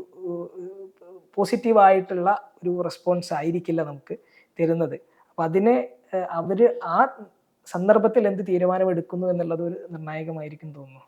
പോസിറ്റീവായിട്ടുള്ള ഒരു റെസ്പോൺസ് ആയിരിക്കില്ല നമുക്ക് തരുന്നത്. അപ്പം അതിനെ അവർ ആ സന്ദർഭത്തിൽ എന്ത് തീരുമാനമെടുക്കുന്നു എന്നുള്ളത് ഒരു നിർണായകമായിരിക്കും തോന്നുന്നു.